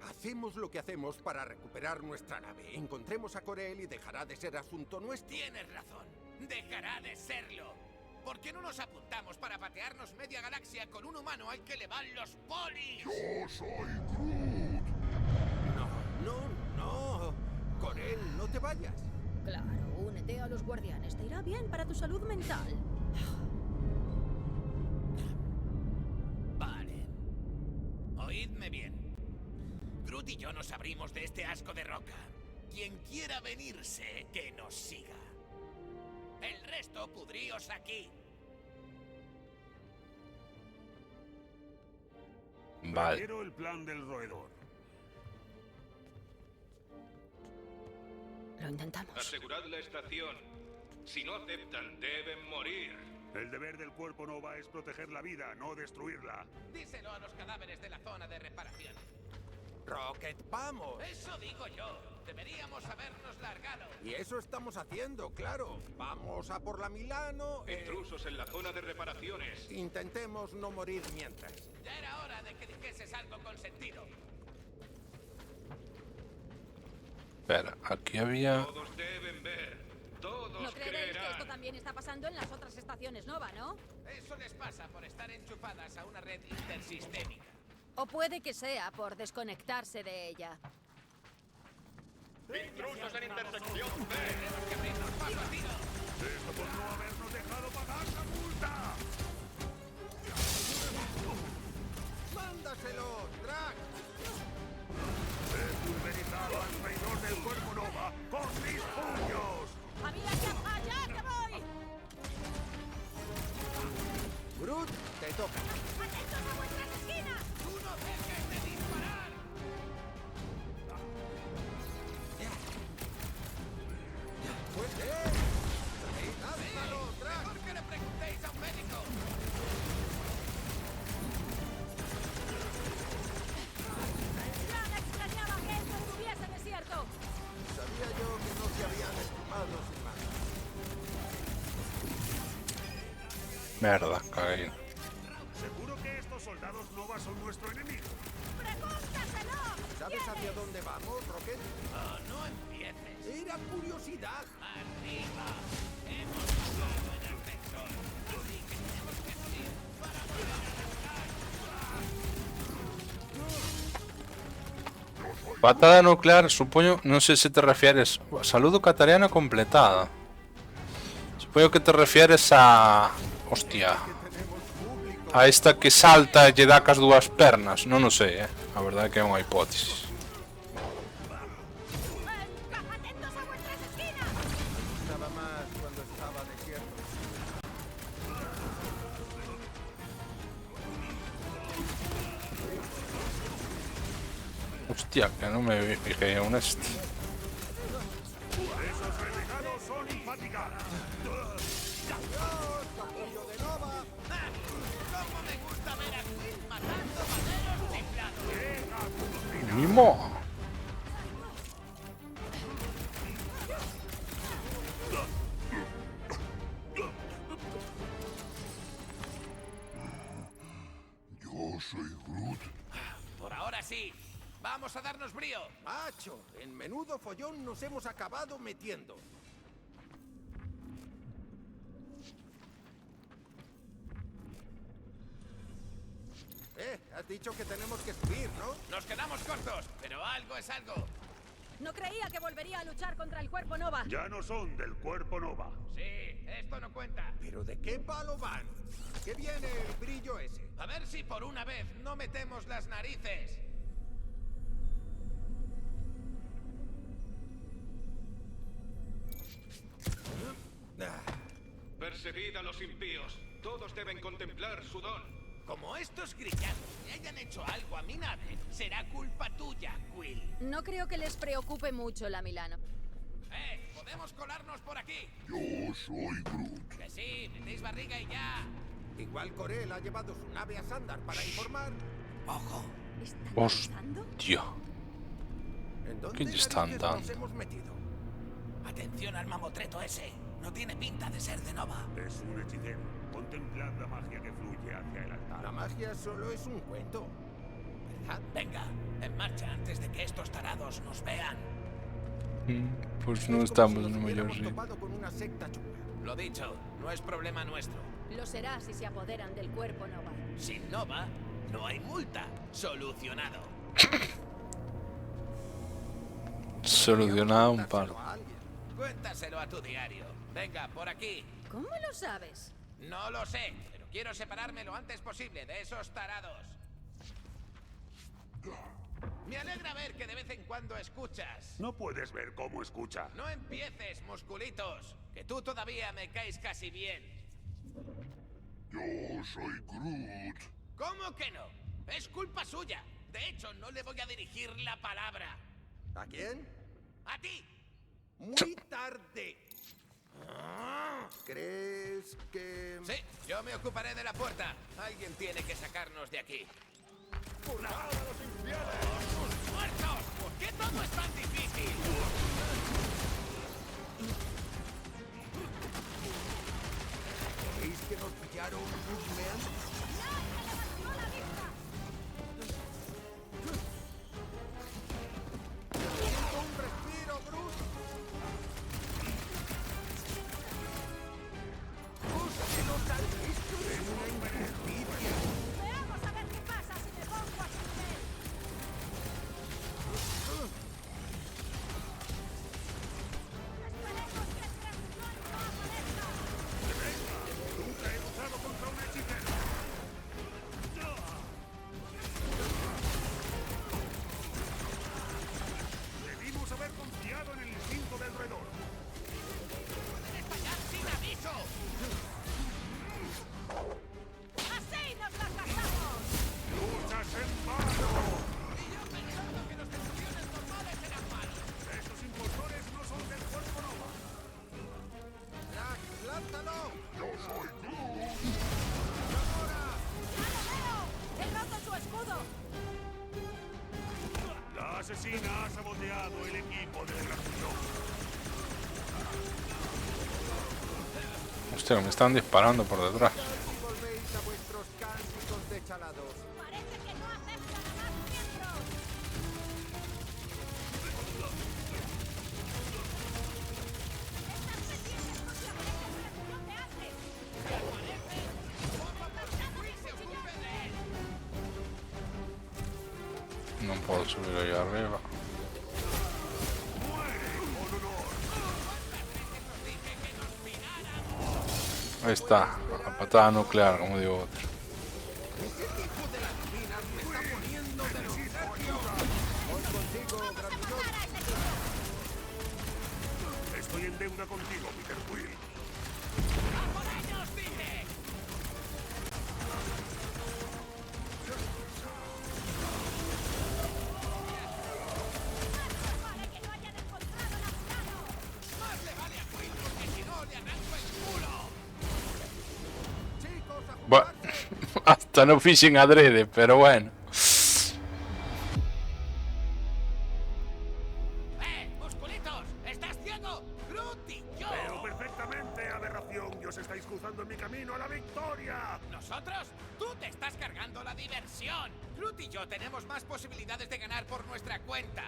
hacemos lo que hacemos para recuperar nuestra nave. Encontremos a Corel y dejará de ser asunto nuestro. Tienes razón. Dejará de serlo. ¿Por qué no nos apuntamos para patearnos media galaxia con un humano al que le van los polis? Yo soy Groot. No. Corel, no te vayas. Claro, únete a los guardianes. Te irá bien para tu salud mental. Vale. Oídme bien. Groot y yo nos abrimos de este asco de roca. Quien quiera venirse, que nos siga. El resto, pudríos aquí. Vale. Quiero el plan del roedor. Lo intentamos. Asegurad la estación. Si no aceptan, deben morir. El deber del cuerpo Nova es proteger la vida, no destruirla. Díselo a los cadáveres de la zona de reparación. Rocket, vamos. Eso digo yo. Deberíamos habernos largado. Y eso estamos haciendo, claro. Vamos a por la Milano. Intrusos en la zona de reparaciones. Intentemos no morir mientras. Ya era hora de que dijeses algo con sentido. Espera, aquí había... Todos deben ver. Todos No creeréis que esto también está pasando en las otras estaciones Nova, ¿no? Eso les pasa por estar enchufadas a una red intersistémica. O puede que sea por desconectarse de ella. Intrusos en intersección B. Tenemos que abrirnos paso a tiro. Esto por no habernos dejado pagar la multa. ¡Mándaselo, Drax! He pulverizado al traidor del cuerpo Nova con mis puños. ¡A mí allá que voy! Groot, te toca. ¡Atentos a vuestras esquinas! ¡Tú no dejes de disparar! ¡Fuerte! ¡Lánzalo, Drax! Mejor que le preguntéis a un médico. ¡Ya me extrañaba que esto estuviese desierto! Sabía yo que no se habían estimado sin más. Merda, cagué. ¿Seguro que estos soldados Nova son nuestro enemigo? ¡Pregúntaselo! ¿Sabes hacia dónde vamos, Rocket? Oh, no empieces. Era curiosidad. Arriba. Hemos pasado en el sector. Así que tenemos que subir para volver a arrancar. Patada nuclear, supongo, no sé si te refieres. Saludo Catariana completada. Supongo que te refieres a... Hostia. A esta que salta e lle dá cas dúas pernas. Non o sei, A verdade é que é unha hipótesis. ¡Atentos a vuestras esquinas! Nada más cuando estaba desierto. Hostia, que non me fijei en este. Esos renegados son infatigables. ¿Cómo me gusta ver a Quill matando maderos chiflados? Mimo. Yo soy Groot. Por ahora sí. Vamos a darnos brío. Macho, en menudo follón nos hemos acabado metiendo. Has dicho que tenemos que subir, ¿no? Nos quedamos cortos, pero algo es algo. No creía que volvería a luchar contra el cuerpo Nova. Ya no son del cuerpo Nova. Sí, esto no cuenta. ¿Pero de qué palo van? ¿Qué viene el brillo ese? A ver si por una vez no metemos las narices. Perseguid a los impíos. Todos deben contemplar su don. Como estos grillados le hayan hecho algo a mi nave, será culpa tuya, Quill. No creo que les preocupe mucho la Milano. ¿Podemos colarnos por aquí? Yo soy Groot. Que sí, metéis barriga y ya. Igual Corel ha llevado su nave a Sandar para informar. ¡Ojo! Hostia. ¿En dónde ¿Qué están narices dando? nos hemos metido? Atención al mamotreto ese. No tiene pinta de ser de Nova. Es un hechicero. Contemplad la magia que fluye hacia el altar. La magia solo es un cuento, ¿verdad? Venga, en marcha antes de que estos tarados nos vean. Pues no estamos en mayor Hemos sí. topado con una secta chunga. Lo dicho, no es problema nuestro. Lo será si se apoderan del cuerpo Nova. Sin Nova, no hay multa. Solucionado. Solucionado un par. Cuéntaselo a tu diario. Venga, por aquí. ¿Cómo lo sabes? No lo sé, pero quiero separarme lo antes posible de esos tarados. Me alegra ver que de vez en cuando escuchas. No puedes ver cómo escucha. No empieces, musculitos, que tú todavía me caes casi bien. Yo soy Groot. ¿Cómo que no? Es culpa suya. De hecho, no le voy a dirigir la palabra. ¿A quién? ¡A ti! Muy tarde. ¿Crees que...? Sí, yo me ocuparé de la puerta. Alguien tiene que sacarnos de aquí. ¡Purgad a los infieles! ¡Sus muertos! ¿Por qué todo es tan difícil? ¿Creéis que nos pillaron husmeando? Siento un respiro, Groot. llegado el equipo de Gratión. Hostia, me están disparando por detrás. Y volvéis a vuestros cánticos de chalados. Parece que no aceptan a más miembros. Estás metiendo con la pareja de antes. No puedo subir ahí arriba. Ahí está, la patada nuclear, como digo otro. Estoy en deuda contigo, Peter Quill. Bueno, hasta no fishing adrede, pero bueno. ¡Musculitos! ¿Estás ciego? ¡Groot y yo! Pero perfectamente, aberración, y os estáis cruzando en mi camino a la victoria. ¿Nosotros? ¡Tú te estás cargando la diversión! Groot y yo tenemos más posibilidades de ganar por nuestra cuenta.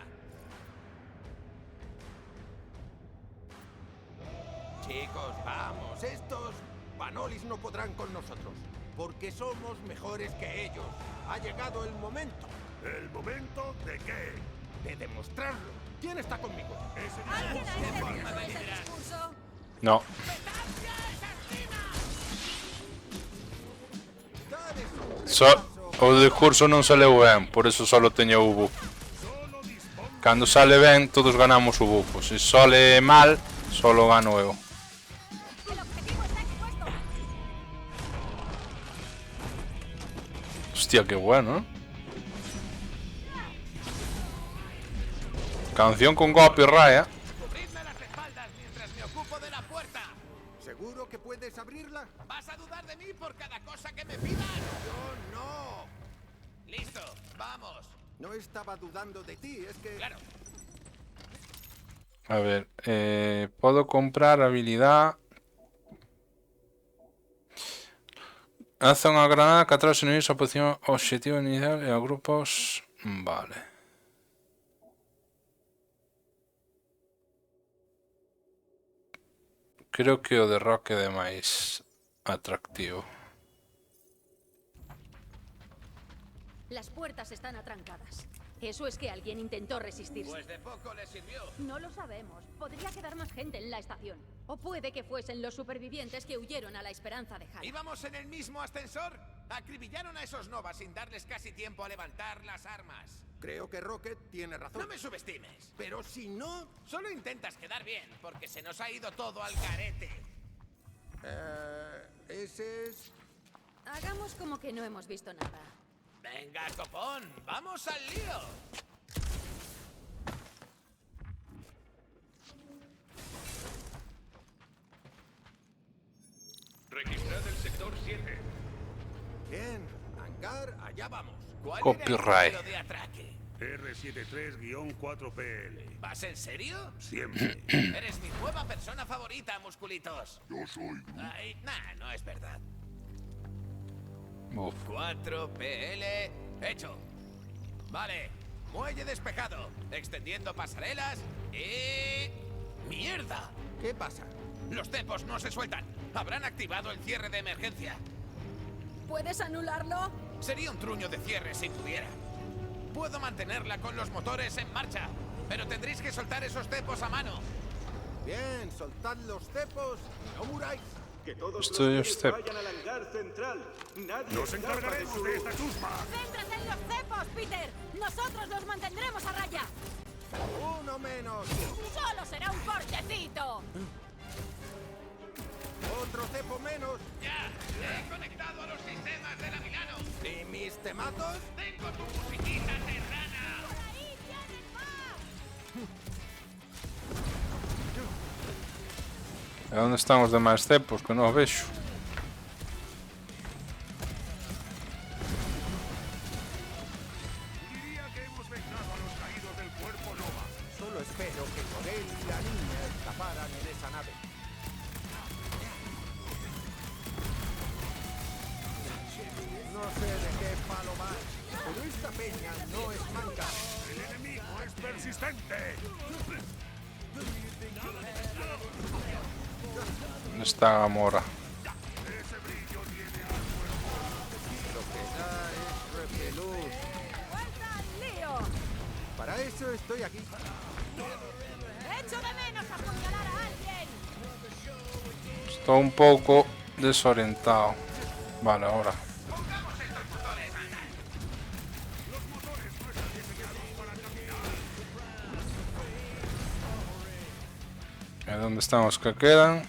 Chicos, vamos, estos Vanolis no podrán con nosotros, porque somos mejores que ellos. Ha llegado el momento. ¿El momento de qué? De demostrarlo. ¿Quién está conmigo? ¿Alguien ha entendido ese discurso? No. O discurso non sale ben, por eso solo teño o buff. Cando sale ben, todos ganamos o buffo. Se sale mal, solo gano eu. Hostia, qué bueno, ¿eh? Canción con copyright, ¿eh? Cubridme las espaldas mientras me ocupo de la puerta. ¿Seguro que puedes abrirla? ¿Vas a dudar de mí por cada cosa que me pidas? Yo no. Listo, vamos. No estaba dudando de ti, es que... Claro. A ver, puedo comprar habilidad. Lanza una granada que atrae a los enemigos a posición objetivo inicial y a grupos. Vale. Creo que o de rock é máis atractivo. Las puertas están atrancadas. Eso es que alguien intentó resistirse. Pues de poco le sirvió. No lo sabemos. Podría quedar más gente en la estación. O puede que fuesen los supervivientes que huyeron a la esperanza de Hal. ¿Íbamos en el mismo ascensor? Acribillaron a esos novas sin darles casi tiempo a levantar las armas. Creo que Rocket tiene razón. No me subestimes. Pero si no... Solo intentas quedar bien, porque se nos ha ido todo al garete. Ese es... Hagamos como que no hemos visto nada. Venga, copón, vamos al lío. Registrad el sector 7. Bien, hangar, allá vamos. ¿Cuál Copyright. era el modelo de atraque? R73-4PL. ¿Vas en serio? Siempre. Eres mi nueva persona favorita, musculitos. Yo soy Ay, nah, no es verdad. Uf. 4PL hecho. Vale, muelle despejado, extendiendo pasarelas y... ¡Mierda! ¿Qué pasa? Los cepos no se sueltan. Habrán activado el cierre de emergencia. ¿Puedes anularlo? Sería un truño de cierre si pudiera. Puedo mantenerla con los motores en marcha, pero tendréis que soltar esos cepos a mano. Bien, soltad los cepos y no muráis. Que todos Estoy los step. vayan al hangar central. Nadie Nos escapa encargaremos su de luz. esta chusma. ¡Céntrate en los cepos, Peter! ¡Nosotros los mantendremos a raya! Uno menos. ¡Solo será un cortecito! Otro cepo menos. ¡Ya! ¡He conectado a los sistemas de la Milano! ¿Y mis tematos? ¡Tengo tu musiquita serrana! ¡Por ahí vienen más! E onde están os demais cepos que non os vexo? Diría que hemos vengado a los caídos del cuerpo Nova. Solo espero que Corel y la niña escaparan en esa nave. No sé de qué palo más, pero esta peña no es manca. ¡El enemigo es persistente! ¿Dónde está Gamora? Ese brillo tiene Lo que da es repelús. ¡Vuelta al lío! Para eso estoy aquí. ¡Echo de menos apuñalar a alguien! Estoy un poco desorientado. Vale, ahora. ¿Dónde están los que quedan?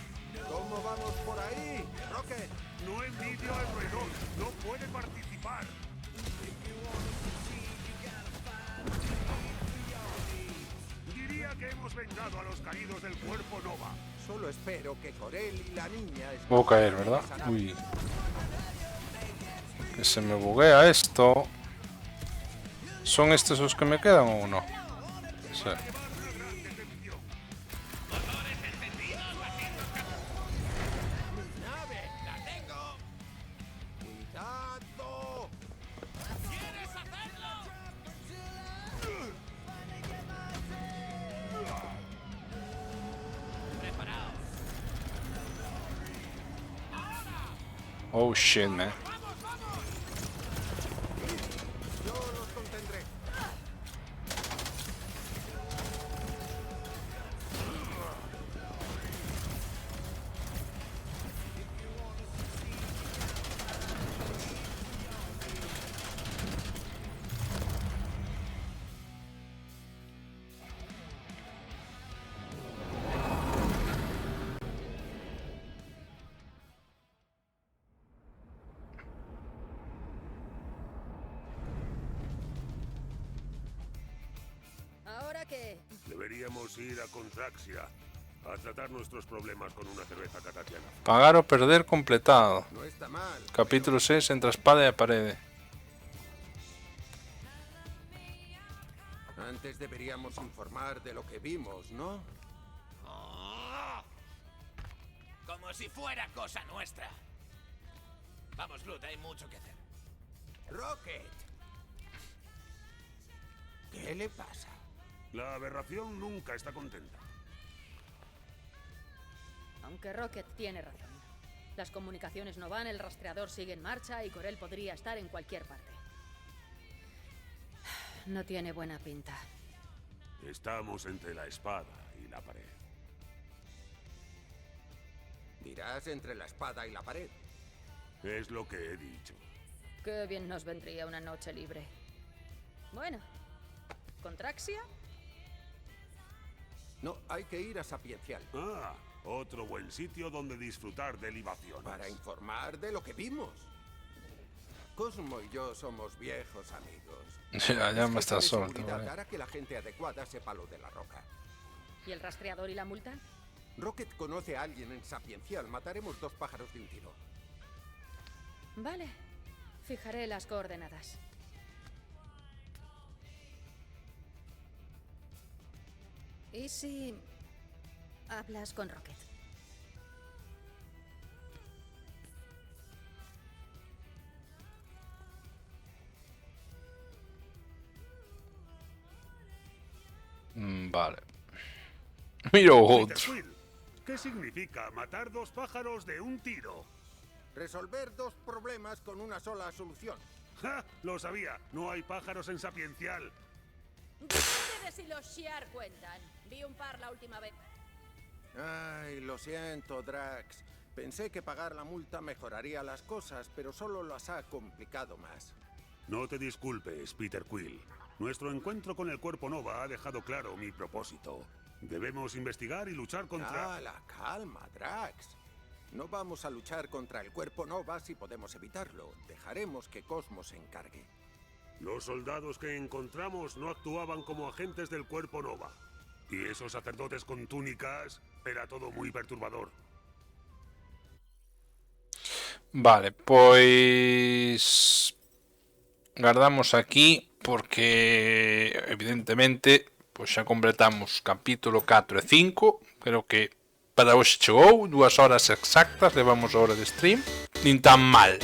¿Cómo vamos por ahí, Rocket? No envidio al roedor, no puede participar. Diría que hemos vengado a los caídos del cuerpo Nova. Solo espero que Corel y la niña Puedo caer, ¿verdad? Uy. Que se me buguea esto. ¿Son estos los que me quedan o no? Sí. ¡Cuidado! ¿Quieres hacerlo? Preparaos. Oh shit, man. Yo los contendré. ¿Ahora qué? Deberíamos ir a Contraxia a tratar nuestros problemas con una cerveza catatiana. Pagar o perder completado. No está mal. Capítulo 6, entre espada y pared. Antes deberíamos informar de lo que vimos, ¿no? Oh, como si fuera cosa nuestra. Vamos, Groot, hay mucho que hacer. Rocket. ¿Qué le pasa? La aberración nunca está contenta. Aunque Rocket tiene razón. Las comunicaciones no van, el rastreador sigue en marcha y Corel podría estar en cualquier parte. No tiene buena pinta. Estamos entre la espada y la pared. Dirás entre la espada y la pared. Es lo que he dicho. Qué bien nos vendría una noche libre. Bueno, ¿Contraxia? No, hay que ir a Sapiencial. Ah, otro buen sitio donde disfrutar de libaciones. Para informar de lo que vimos. Cosmo y yo somos viejos amigos. Ya me está El jefe de suelto. seguridad Vale. hará que la gente adecuada sepa lo de la roca. ¿Y el rastreador y la multa? Rocket conoce a alguien en Sapiencial. Mataremos 2 pájaros de un tiro. Vale, fijaré las coordenadas. ¿Y si hablas con Rocket? Vale. Mira otro. Peter Quill, ¿qué significa matar 2 pájaros de un tiro? Resolver 2 problemas con una sola solución. ¡Ja! Lo sabía. No hay pájaros en Sapiencial. Depende de si los Shi'ar cuentan. Vi un par la última vez. Ay, lo siento, Drax. Pensé que pagar la multa mejoraría las cosas, pero solo las ha complicado más. No te disculpes, Peter Quill. Nuestro encuentro con el Cuerpo Nova ha dejado claro mi propósito. Debemos investigar y luchar contra... Calma, Drax. No vamos a luchar contra el Cuerpo Nova si podemos evitarlo. Dejaremos que Cosmos se encargue. Los soldados que encontramos no actuaban como agentes del Cuerpo Nova. Y esos sacerdotes con túnicas, era todo muy perturbador. Vale, pues... Guardamos aquí porque evidentemente pois xa completamos capítulo 4 e 5. Creo que para hoxe chegou 2 horas exactas, levamos a hora de stream, nin tan mal.